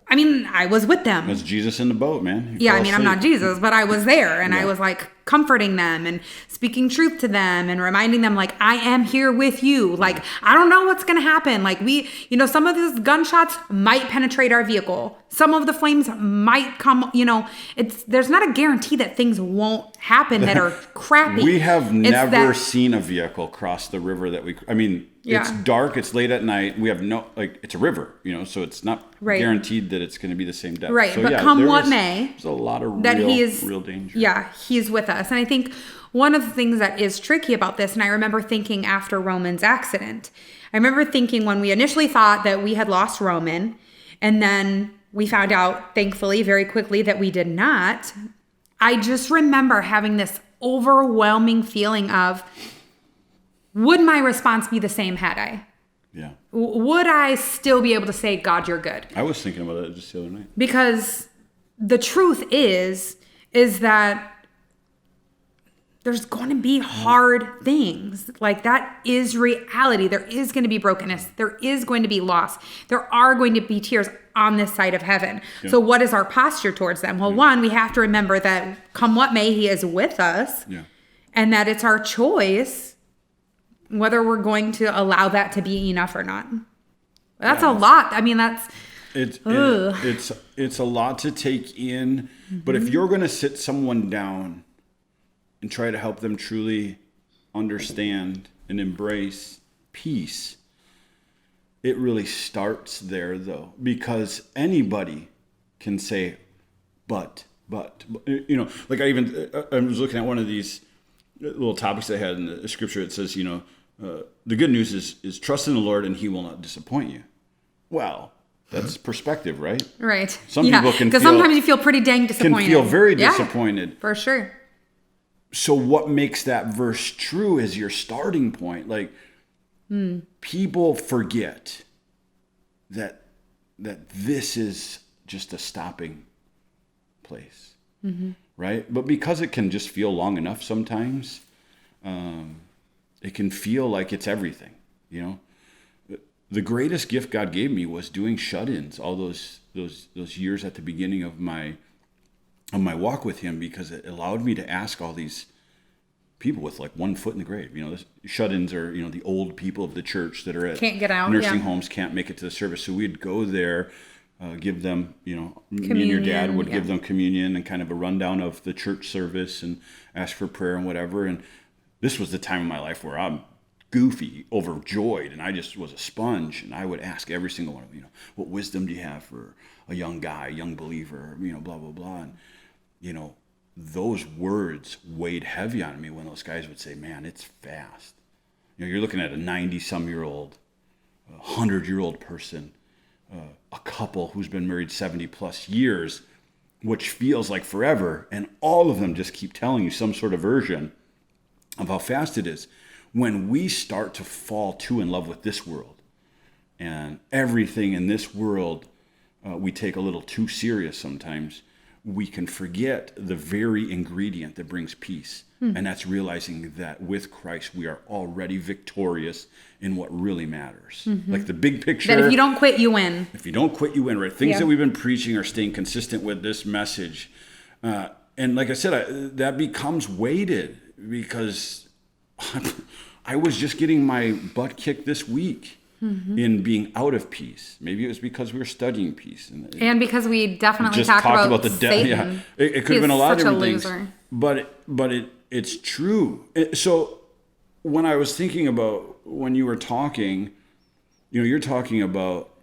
I mean, I was with them. That's Jesus in the boat, man. Yeah, I mean, I'm not Jesus, but I was there, and I was like comforting them and speaking truth to them and reminding them like, I am here with you. Like, I don't know what's going to happen. Like some of these gunshots might penetrate our vehicle. Some of the flames might come, there's not a guarantee that things won't happen that are crappy. We have never seen a vehicle cross the river it's dark, it's late at night. We have it's a river, so it's not guaranteed that it's going to be the same depth. Right, so, but come what may. There's a lot of real danger. Yeah, he's with us. And I think one of the things that is tricky about this, and I remember thinking after Roman's accident, I remember thinking when we initially thought that we had lost Roman, and then we found out, thankfully, very quickly that we did not. I just remember having this overwhelming feeling of, would my response be the same had I? Yeah. Would I still be able to say, God, you're good? I was thinking about it just the other night. Because the truth is that there's going to be hard things. Like, that is reality. There is going to be brokenness. There is going to be loss. There are going to be tears on this side of heaven. Yeah. So what is our posture towards them? Well, one, we have to remember that come what may, he is with us. Yeah. And that it's our choice whether we're going to allow that to be enough or not. That's a lot. I mean, it's a lot to take in. But if you're going to sit someone down and try to help them truly understand and embrace peace, it really starts there, though, because anybody can say, but, you know, like I was looking at one of these little topics I had in the scripture. It says, you know, the good news is trust in the Lord and he will not disappoint you. Well, that's perspective, right? right. Some people can because feel, sometimes you feel pretty dang disappointed. can feel very disappointed. For sure. So what makes that verse true is your starting point. Like, people forget that this is just a stopping place, right? But because it can just feel long enough sometimes, it can feel like it's everything, you know? The greatest gift God gave me was doing shut-ins all those years at the beginning of my walk with him, because it allowed me to ask all these people with like one foot in the grave. You know, shut-ins are, you know, the old people of the church that are at can't get out, nursing homes, can't make it to the service. So we'd go there, give them, you know, me and your dad would give them communion and kind of a rundown of the church service and ask for prayer and whatever. And this was the time of my life where I'm goofy, overjoyed, and I just was a sponge, and I would ask every single one of them, you know, what wisdom do you have for a young guy, a young believer, you know, blah, blah, blah. And, you know, those words weighed heavy on me when those guys would say, man, it's fast. You know, you're looking at a 90-some-year-old, 100-year-old person, a couple who's been married 70 plus years, which feels like forever, and all of them just keep telling you some sort of version of how fast it is. When we start to fall too in love with this world and everything in this world, we take a little too serious sometimes, we can forget the very ingredient that brings peace. And that's realizing that with Christ, we are already victorious in what really matters. Like the big picture. That if you don't quit, you win. If you don't quit, you win, right? Things that we've been preaching are staying consistent with this message. And like I said, that becomes weighted because I was just getting my butt kicked this week in being out of peace. Maybe it was because we were studying peace. And because we definitely just talked about the Satan. Yeah, it could have been a lot of different things. Loser. But it's true. So when I was thinking about when you were talking, you know, you're talking about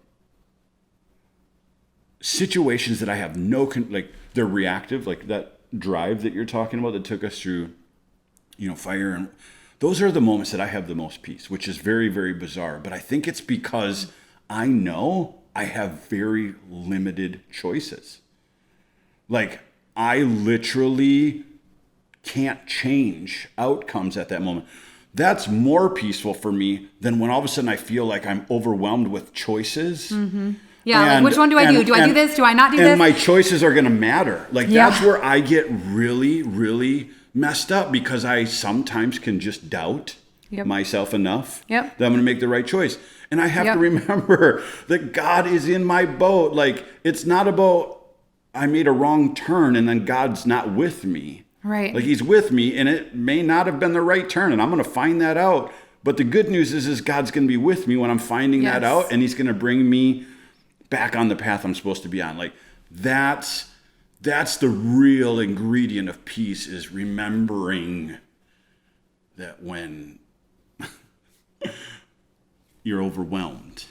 situations that I have like they're reactive, like that drive that you're talking about that took us through, you know, fire, and those are the moments that I have the most peace, which is very, very bizarre. But I think it's because I know I have very limited choices. Like, I literally can't change outcomes at that moment. That's more peaceful for me than when all of a sudden I feel like I'm overwhelmed with choices. Yeah, like, which one do I do? Do I do this? Do I not do this? And my choices are going to matter. Like, that's where I get really, really messed up, because I sometimes can just doubt myself enough that I'm going to make the right choice. And I have to remember that God is in my boat. Like, it's not about I made a wrong turn and then God's not with me. Right. Like, he's with me, and it may not have been the right turn, and I'm going to find that out. But the good news is God's going to be with me when I'm finding that out, and he's going to bring me back on the path I'm supposed to be on. Like, that's the real ingredient of peace, is remembering that when you're overwhelmed,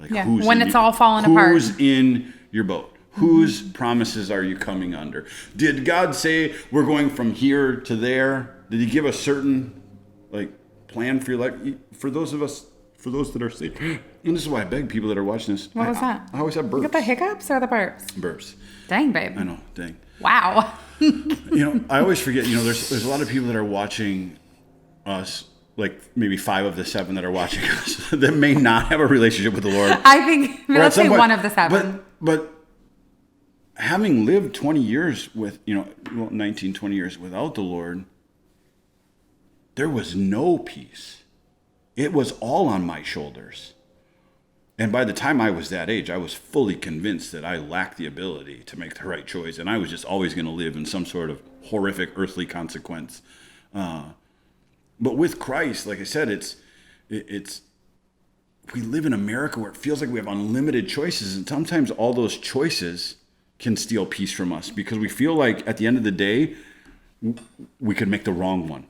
like when it's all falling apart, who's in your boat? Whose promises are you coming under? Did God say we're going from here to there? Did he give a certain like plan for your life? For those that are saved. And this is why I beg people that are watching this. What was that? I always have burps. You got the hiccups or the burps? Burps. Dang, babe. I know, dang. Wow. You know, I always forget, you know, there's a lot of people that are watching us, like maybe 5 of the 7 that are watching us, that may not have a relationship with the Lord. I think, let's say point, 1 of the 7. But having lived 20 years with, 19, 20 years without the Lord, there was no peace. It was all on my shoulders. And by the time I was that age, I was fully convinced that I lacked the ability to make the right choice. And I was just always going to live in some sort of horrific earthly consequence. But with Christ, like I said, it's we live in America where it feels like we have unlimited choices. And sometimes all those choices can steal peace from us because we feel like at the end of the day, we could make the wrong one.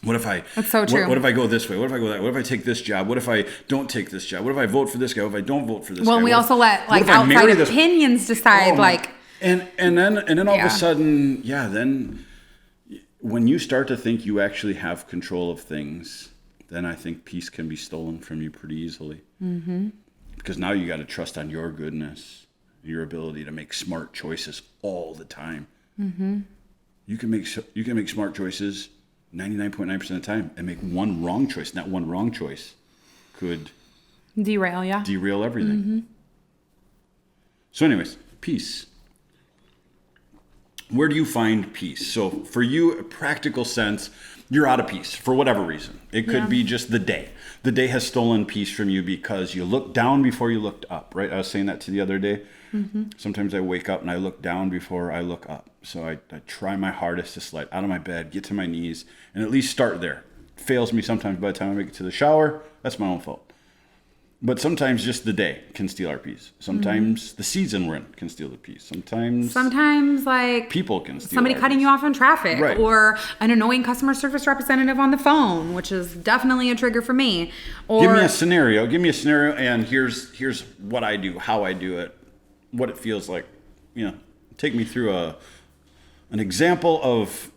What if I? That's so true. What if I go this way? What if I go that way? What if I take this job? What if I don't take this job? What if I vote for this guy? What if I don't vote for this guy? Well, we also let like outside opinions decide and then all of a sudden, then when you start to think you actually have control of things, then I think peace can be stolen from you pretty easily. Mm-hmm. Because now you got to trust on your goodness, your ability to make smart choices all the time. Mm-hmm. You can make smart choices 99.9% of the time and make one wrong choice. And that one wrong choice could derail everything. Mm-hmm. So anyways, peace. Where do you find peace? So for you, a practical sense, you're out of peace for whatever reason. It could be just the day. The day has stolen peace from you because you looked down before you looked up, right? I was saying that to the other day. Mm-hmm. Sometimes I wake up and I look down before I look up. So I try my hardest to slide out of my bed, get to my knees, and at least start there. It fails me sometimes by the time I make it to the shower. That's my own fault. But sometimes just the day can steal our peace. Sometimes the season we're in can steal the peace. Sometimes like people can steal somebody cutting you off in traffic, right, or an annoying customer service representative on the phone, which is definitely a trigger for me. Or give me a scenario, and here's what I do, how I do it, what it feels like. Take me through an example of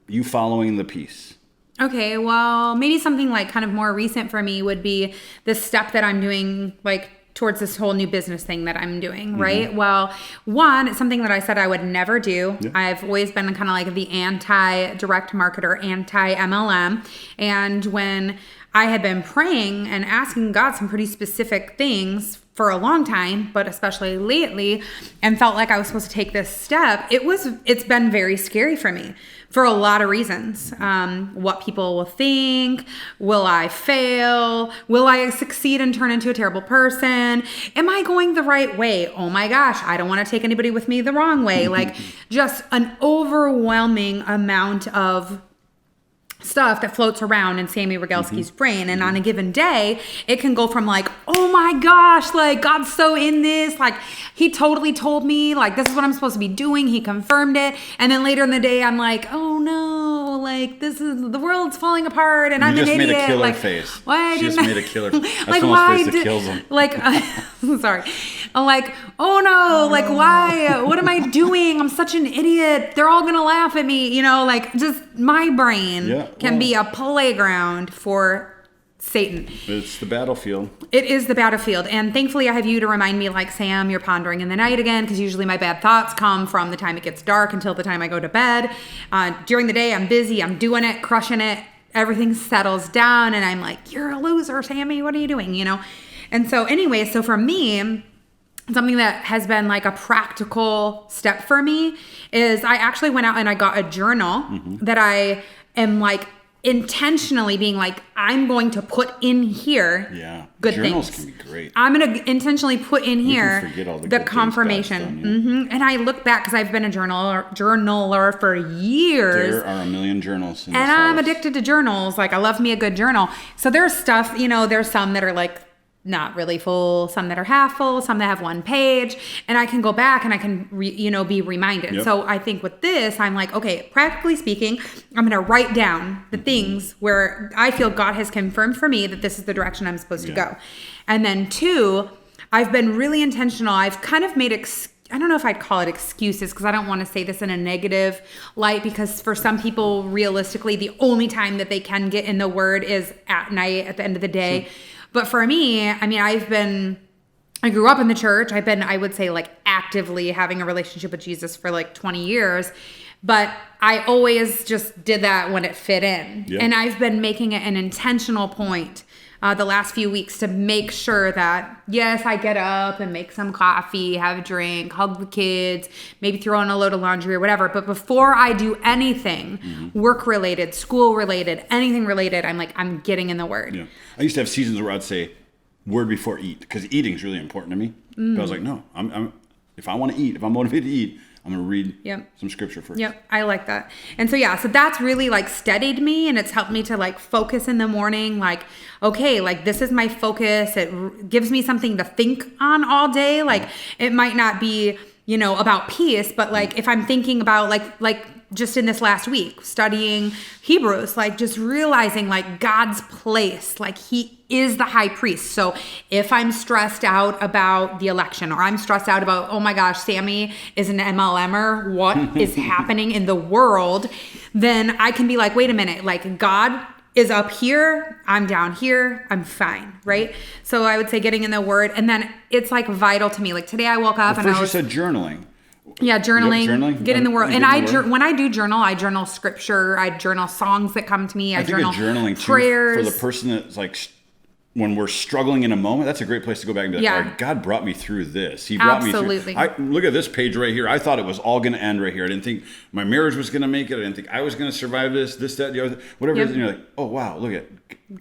you following the peace. Okay, well, maybe something like kind of more recent for me would be the step that I'm doing like towards this whole new business thing that I'm doing, right? Mm-hmm. Well, one, it's something that I said I would never do. Yeah. I've always been kind of like the anti-direct marketer, anti-MLM. And when I had been praying and asking God some pretty specific things for a long time, but especially lately, and felt like I was supposed to take this step, it's been very scary for me for a lot of reasons. What people will think, will I fail? Will I succeed and turn into a terrible person? Am I going the right way? Oh my gosh, I don't want to take anybody with me the wrong way. Like just an overwhelming amount of stuff that floats around in Sami Rogalski's brain. And on a given day, it can go from like, oh my gosh, like God's so in this. Like he totally told me like, this is what I'm supposed to be doing. He confirmed it. And then later in the day, I'm like, oh no, like the world's falling apart and I'm an idiot. You just made a killer like, face. Why she just made a killer face. Like why face that kills him. Like, sorry. I'm like, oh no, like why? What am I doing? I'm such an idiot. They're all going to laugh at me. Like just my brain can be a playground for Satan. It's the battlefield. It is the battlefield. And thankfully I have you to remind me like, Sam, you're pondering in the night again, because usually my bad thoughts come from the time it gets dark until the time I go to bed. During the day, I'm busy. I'm doing it, crushing it. Everything settles down and I'm like, you're a loser, Sami. What are you doing? And so anyway, so for me, something that has been like a practical step for me is I actually went out and I got a journal that I am like intentionally being like, I'm going to put in here good journals things. Can be great. I'm going to intentionally put in here the confirmation. Done, And I look back because I've been a journaler for years. There are a million journals in and I'm addicted to journals. Like I love me a good journal. So there's stuff, there's some that are like not really full, some that are half full, some that have one page, and I can go back and I can, be reminded. Yep. So I think with this, I'm like, okay, practically speaking, I'm going to write down the things where I feel God has confirmed for me that this is the direction I'm supposed to go. And then 2, I've been really intentional. I've kind of made I don't know if I'd call it excuses because I don't want to say this in a negative light, because for some people, realistically, the only time that they can get in the word is at night at the end of the day. Sure. But for me, I mean, I grew up in the church. I've been, I would say, like actively having a relationship with Jesus for like 20 years. But I always just did that when it fit in. Yeah. And I've been making it an intentional point the last few weeks to make sure that, yes, I get up and make some coffee, have a drink, hug the kids, maybe throw in a load of laundry or whatever. But before I do anything work related, school related, anything related, I'm getting in the Word. Yeah. I used to have seasons where I'd say word before eat, because eating is really important to me. But I was like, no, I'm if I want to eat, if I'm motivated to eat, I'm going to read some scripture first. Yep, I like that. And so, so that's really steadied me, and it's helped me to focus in the morning. Okay, this is my focus. It gives me something to think on all day. It might not be, about peace, but if I'm thinking about just in this last week, studying Hebrews, just realizing God's place, he is the high priest. So if I'm stressed out about the election, or I'm stressed out about, oh my gosh, Sami is an MLMer, what is happening in the world, then I can be wait a minute, God is up here, I'm down here, I'm fine, right? So I would say getting in the Word, and then it's vital to me. Today I woke up and I was... you said journaling. Yeah, journaling, journaling? Get in the Word. And when I do journal, I journal scripture, I journal songs that come to me, I journal journaling prayers. Too, for the person that's when we're struggling in a moment, that's a great place to go back and be all right, God brought me through this. He brought me through. Look at this page right here. I thought it was all going to end right here. I didn't think my marriage was going to make it. I didn't think I was going to survive this, that, the other, whatever it is. And you're oh, wow, look at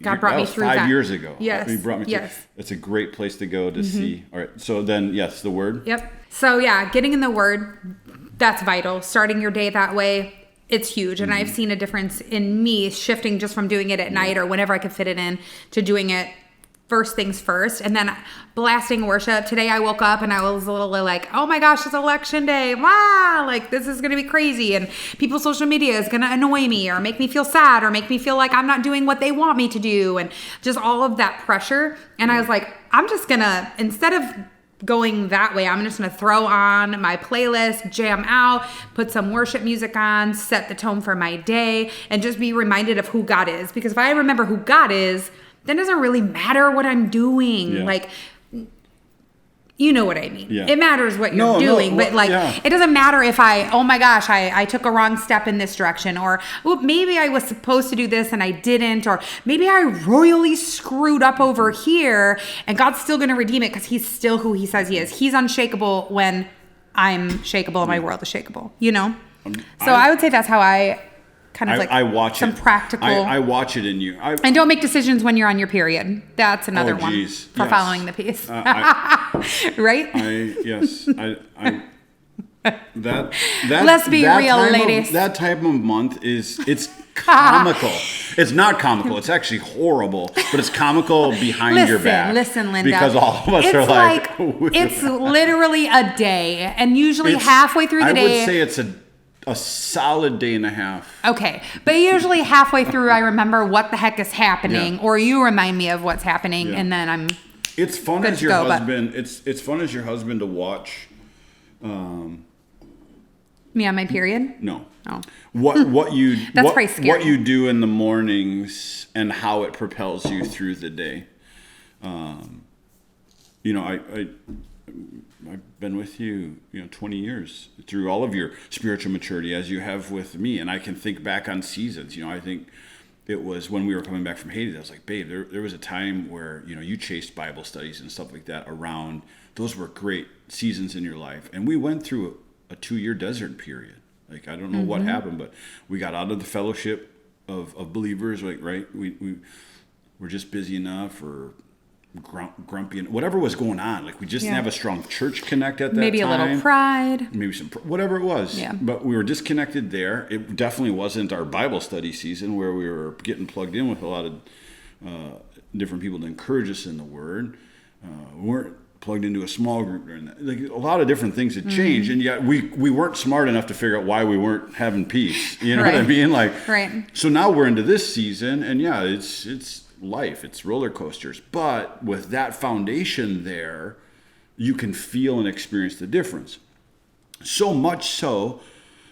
God brought me through 5 years ago. Yes. He brought me through. It's a great place to go to see. All right. So then, yes, the Word. Yep. So getting in the Word, that's vital. Starting your day that way, it's huge. And I've seen a difference in me shifting just from doing it at night or whenever I could fit it in to doing it first things first, and then blasting worship. Today I woke up and I was a little oh my gosh, it's election day. Wow, this is going to be crazy. And people's social media is going to annoy me or make me feel sad or make me feel like I'm not doing what they want me to do. And just all of that pressure. And I was I'm just going to, instead of going that way, I'm just going to throw on my playlist, jam out, put some worship music on, set the tone for my day, and just be reminded of who God is. Because if I remember who God is, then it doesn't really matter what I'm doing. Yeah. You know what I mean. Yeah. It matters what you're doing, but it doesn't matter if oh my gosh, I took a wrong step in this direction, or maybe I was supposed to do this and I didn't, or maybe I royally screwed up over here, and God's still going to redeem it because he's still who he says he is. He's unshakable when I'm shakeable and my world is shakeable, So I would say that's how I kind of I watch some it. practical. I watch it in you. And don't make decisions when you're on your period. That's another one for following the peace. Right? Let's be real, ladies. That type of month it's comical. It's not comical. It's actually horrible, but it's comical behind your back. Listen, Linda. Because all of us are it's literally a day, and usually halfway through the day. I would say it's a solid day and a half. Okay. But usually halfway through, I remember what the heck is happening, or you remind me of what's happening, and then I'm It's fun as your husband. It's fun as your husband to watch. Me on my period? No. Oh. What you That's pretty scary. What you do in the mornings and how it propels you through the day. I've been with you, 20 years through all of your spiritual maturity as you have with me. And I can think back on seasons. I think it was when we were coming back from Haiti. I was like, babe, there was a time where, you chased Bible studies and stuff like that around. Those were great seasons in your life. And we went through a 2-year desert period. I don't know what happened, but we got out of the fellowship of believers, right? We were just busy enough or grumpy and whatever was going on. We just didn't have a strong church connect at that maybe time. Maybe a little pride. Maybe whatever it was. Yeah. But we were disconnected there. It definitely wasn't our Bible study season where we were getting plugged in with a lot of different people to encourage us in the Word. We weren't plugged into a small group during that. A lot of different things had changed, and yet we weren't smart enough to figure out why we weren't having peace. You know what I mean? Right. So now we're into this season, and it's life, it's roller coasters, but with that foundation there, you can feel and experience the difference. So much so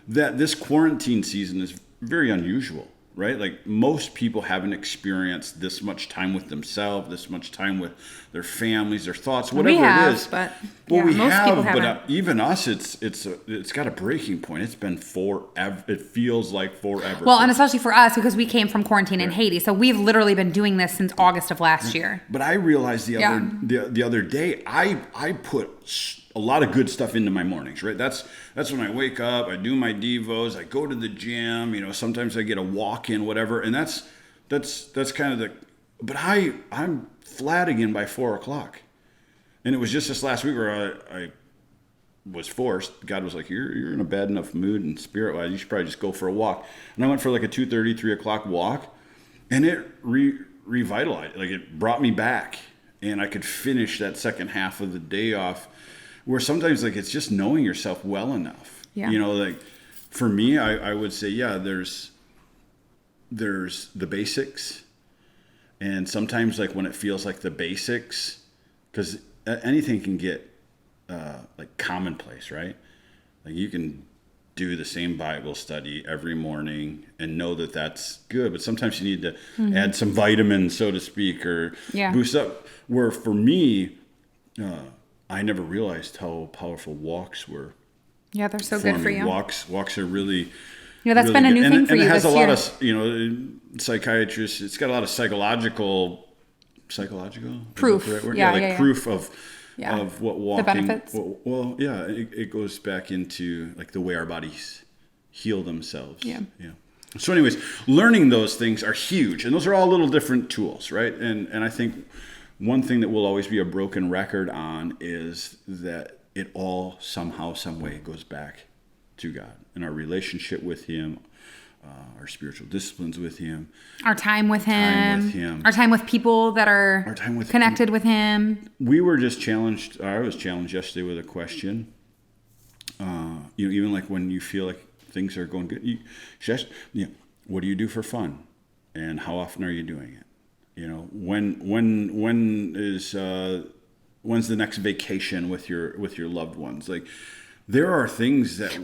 that this quarantine season is very unusual. right? Like most people haven't experienced this much time with themselves, this much time with their families, their thoughts, whatever it is. But well, we most have, people but haven't. even us, it's got a breaking point. It's been forever. It feels like forever. Well, and especially for us because we came from quarantine in Haiti, so we've literally been doing this since August of last year. But I realized the other day, I put a lot of good stuff into my mornings, right? That's when I wake up, I do my devos, I go to the gym, sometimes I get a walk in, whatever, and that's kind of but I'm flat again by 4:00. And it was just this last week where I was forced. God was like, you're in a bad enough mood and spirit wise, you should probably just go for a walk. And I went for like a 2:30, 3:00 walk, and it revitalized, like it brought me back, and I could finish that second half of the day off. Where sometimes like it's just knowing yourself well enough. Yeah. Like for me, I would say, there's the basics. And sometimes like when it feels like the basics, because anything can get like commonplace, right? Like you can do the same Bible study every morning and know that that's good. But sometimes you need to add some vitamins, so to speak, or boost up. Where for me, I never realized how powerful walks were. Yeah, they're so good for you. Walks are really. That's really been a new good. thing for and you it has this a lot year. of psychiatrists. It's got a lot of psychological proof. Is that the right word? Yeah, proof of what walking. The benefits. Well, it goes back into like the way our bodies heal themselves. Yeah. So, anyways, learning those things are huge, and those are all little different tools, right? And I think one thing that will always be a broken record on is that it all somehow, some way goes back to God and our relationship with Him, our spiritual disciplines with Him, our time with Him, our time with people that are connected with Him. We were just challenged. I was challenged yesterday with a question. Even like when you feel like things are going good, what do you do for fun, and how often are you doing it? When's the next vacation with your loved ones? Like, there are things that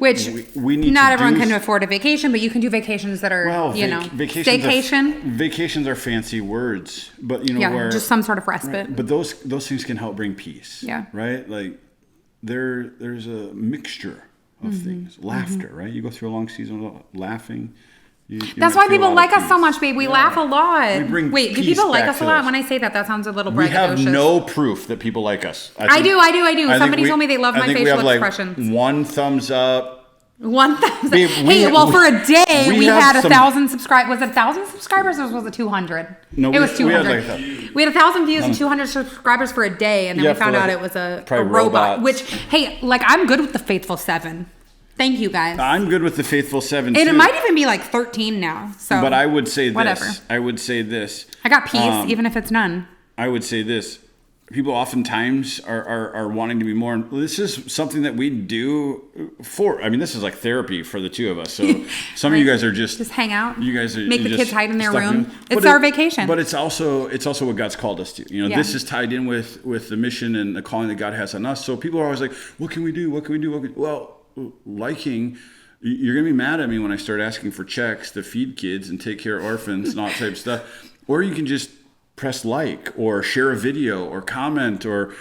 we need. Not everyone can afford a vacation, but you can do vacations that are staycation. Vacations are fancy words, but just some sort of respite. Right? But those things can help bring peace. Yeah. Right. Like there's a mixture of things. Laughter. Right. You go through a long season of laughing. That's why people like us so much, babe. We laugh a lot. Wait, do people like us a lot? When I say that, that sounds a little braggadocious. We have no proof that people like us. I do. Somebody told me they love my facial expressions. Like one thumbs up. One thumbs up. Hey, for a day, we had 1,000 subscribers. Was it 1,000 subscribers or was it 200? No, it was 200. We had 1,000 views and 200 subscribers for a day, and then we found out it was a robot. Which, hey, like I'm good with the faithful 7. Thank you, guys. I'm good with the faithful 7 too. And it might even be like 13 now. So, but I would say whatever. this. I got peace, even if it's none. I would say this. People oftentimes are wanting to be more. This is something that we do for. I mean, this is like therapy for the two of us. So some of you guys are just hang out. You guys are make the kids hide in their room. It's our vacation. But it's also what God's called us to. This is tied in with the mission and the calling that God has on us. So people are always like, "What can we do? What can we do? Well." Liking, you're gonna be mad at me when I start asking for checks to feed kids and take care of orphans and all that type of stuff. Or you can just press like or share a video or comment or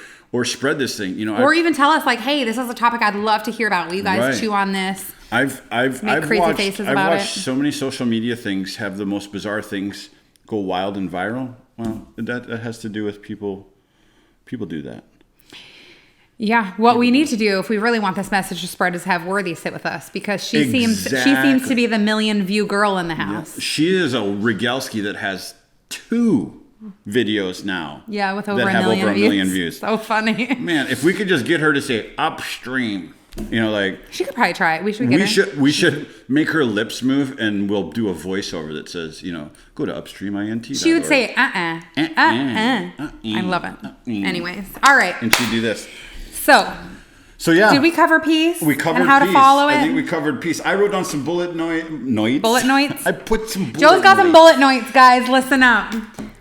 spread this thing. Or even tell us like, hey, this is a topic I'd love to hear about. Will you guys chew on this? I've watched so many social media things have the most bizarre things go wild and viral. Well, that has to do with people. People do that. Yeah, what we need to do if we really want this message to spread is have Worthy sit with us because she seems to be the 1 million view girl in the house. Yeah. She is a Rogalski that has 2 videos now. Yeah, with over a million views. So funny. Man, if we could just get her to say Upstream, she could probably try it. We should get her. We should make her lips move, and we'll do a voiceover that says, go to upstreamint.org. She would say, I love it. Anyways, all right. And she'd do this. So yeah. Did we cover peace? We covered and how peace. to follow it? I think we covered peace. I wrote down some bullet notes. Bullet notes? I put some bullet Joe's got some bullet notes, guys. Listen up.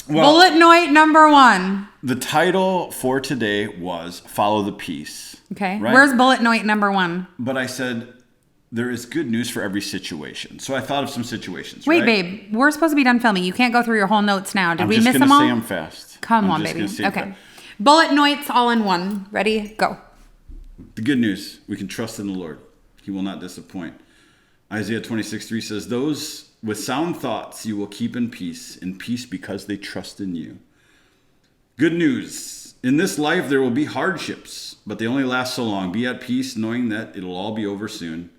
Bullet note number 1. The title for today was Follow the Peace. Okay. Right? Where's bullet note number 1? But I said there is good news for every situation. So I thought of some situations. Wait, right? babe, we're supposed to be done filming. You can't go through your whole notes now. Did we miss them I'm all? just going to say them fast. Come on, baby. Okay. Bullet notes all in one. Ready? Go. The good news, we can trust in the Lord. He will not disappoint. Isaiah 26:3 says, those with sound thoughts you will keep in peace because they trust in you. Good news. In this life there will be hardships, but they only last so long. Be at peace knowing that it'll all be over soon.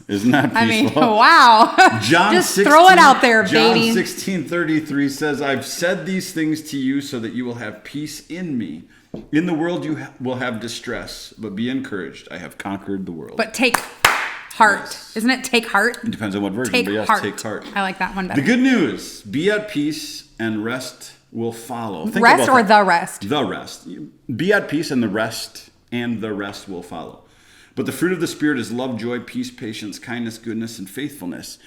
Isn't that peaceful? Wow. Just throw it out there, baby. John 16:33 says, I've said these things to you so that you will have peace in me. In the world you will have distress, but be encouraged. I have conquered the world. But take heart. Yes. Isn't it take heart? It depends on what version, take but yes, heart. take heart. I like that one better. The good news, be at peace and rest will follow. Think rest or that. the rest? The rest. Be at peace and the rest will follow. But the fruit of the Spirit is love, joy, peace, patience, kindness, goodness, and faithfulness.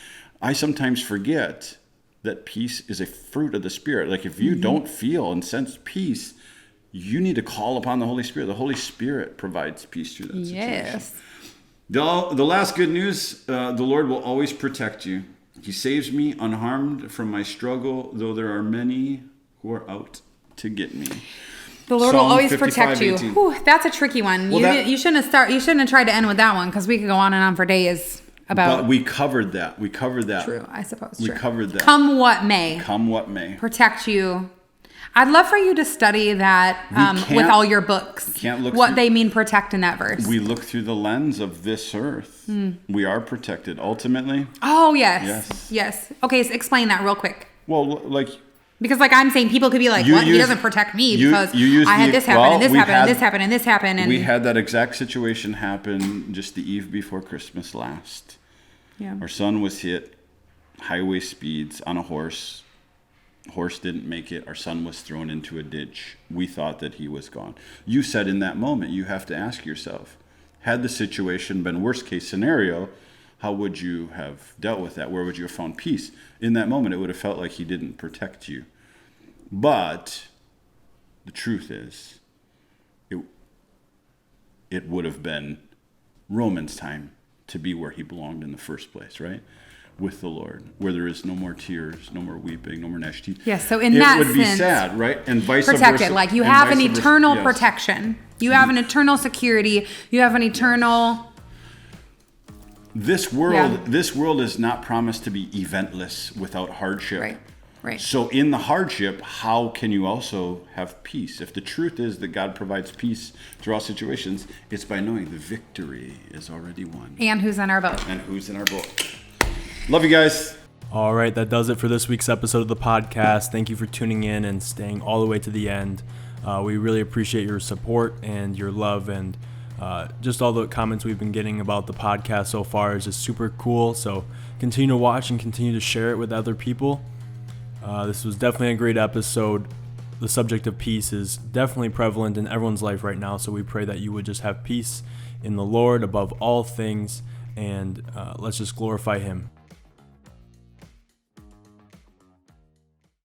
I sometimes forget that peace is a fruit of the Spirit. Like if you don't feel and sense peace, you need to call upon the Holy Spirit. The Holy Spirit provides peace through that situation. Yes. The last good news, the Lord will always protect you. He saves me unharmed from my struggle, though there are many who are out to get me. The Lord will always protect you. Whew, that's a tricky one. Well, you shouldn't have tried to end with that one because we could go on and on for days about. But we covered that. True, I suppose. We covered that. Come what may. Come what may. Protect you. I'd love for you to study that with all your books. They mean protect in that verse. We look through the lens of this earth. We are protected ultimately. Oh yes. Okay, so explain that real quick. Well, because I'm saying people could be like, what? He doesn't protect me because I had this happen and this happened and this happened and this happened. And we had that exact situation happen just the eve before Christmas last. Yeah. Our son was hit highway speeds on a horse. Horse didn't make it. Our son was thrown into a ditch. We thought that he was gone. You said in that moment, you have to ask yourself, had the situation been worst case scenario, how would you have dealt with that? Where would you have found peace? In that moment, it would have felt like he didn't protect you. But the truth is, it would have been Roman's time to be where he belonged in the first place, right? With the Lord, where there is no more tears, no more weeping, no more gnashing teeth. Yes, so in that sense, it would be sad, right? And vice versa. Protected, like you have an eternal protection. You have an eternal security. You have an eternal. This world is not promised to be eventless without hardship. Right. So in the hardship, how can you also have peace? If the truth is that God provides peace through all situations, it's by knowing the victory is already won. And who's in our boat. Love you guys. All right, that does it for this week's episode of the podcast. Thank you for tuning in and staying all the way to the end. We really appreciate your support and your love, and just all the comments we've been getting about the podcast so far is just super cool. So continue to watch and continue to share it with other people. This was definitely a great episode. The subject of peace is definitely prevalent in everyone's life right now, so we pray that you would just have peace in the Lord above all things, and let's just glorify Him.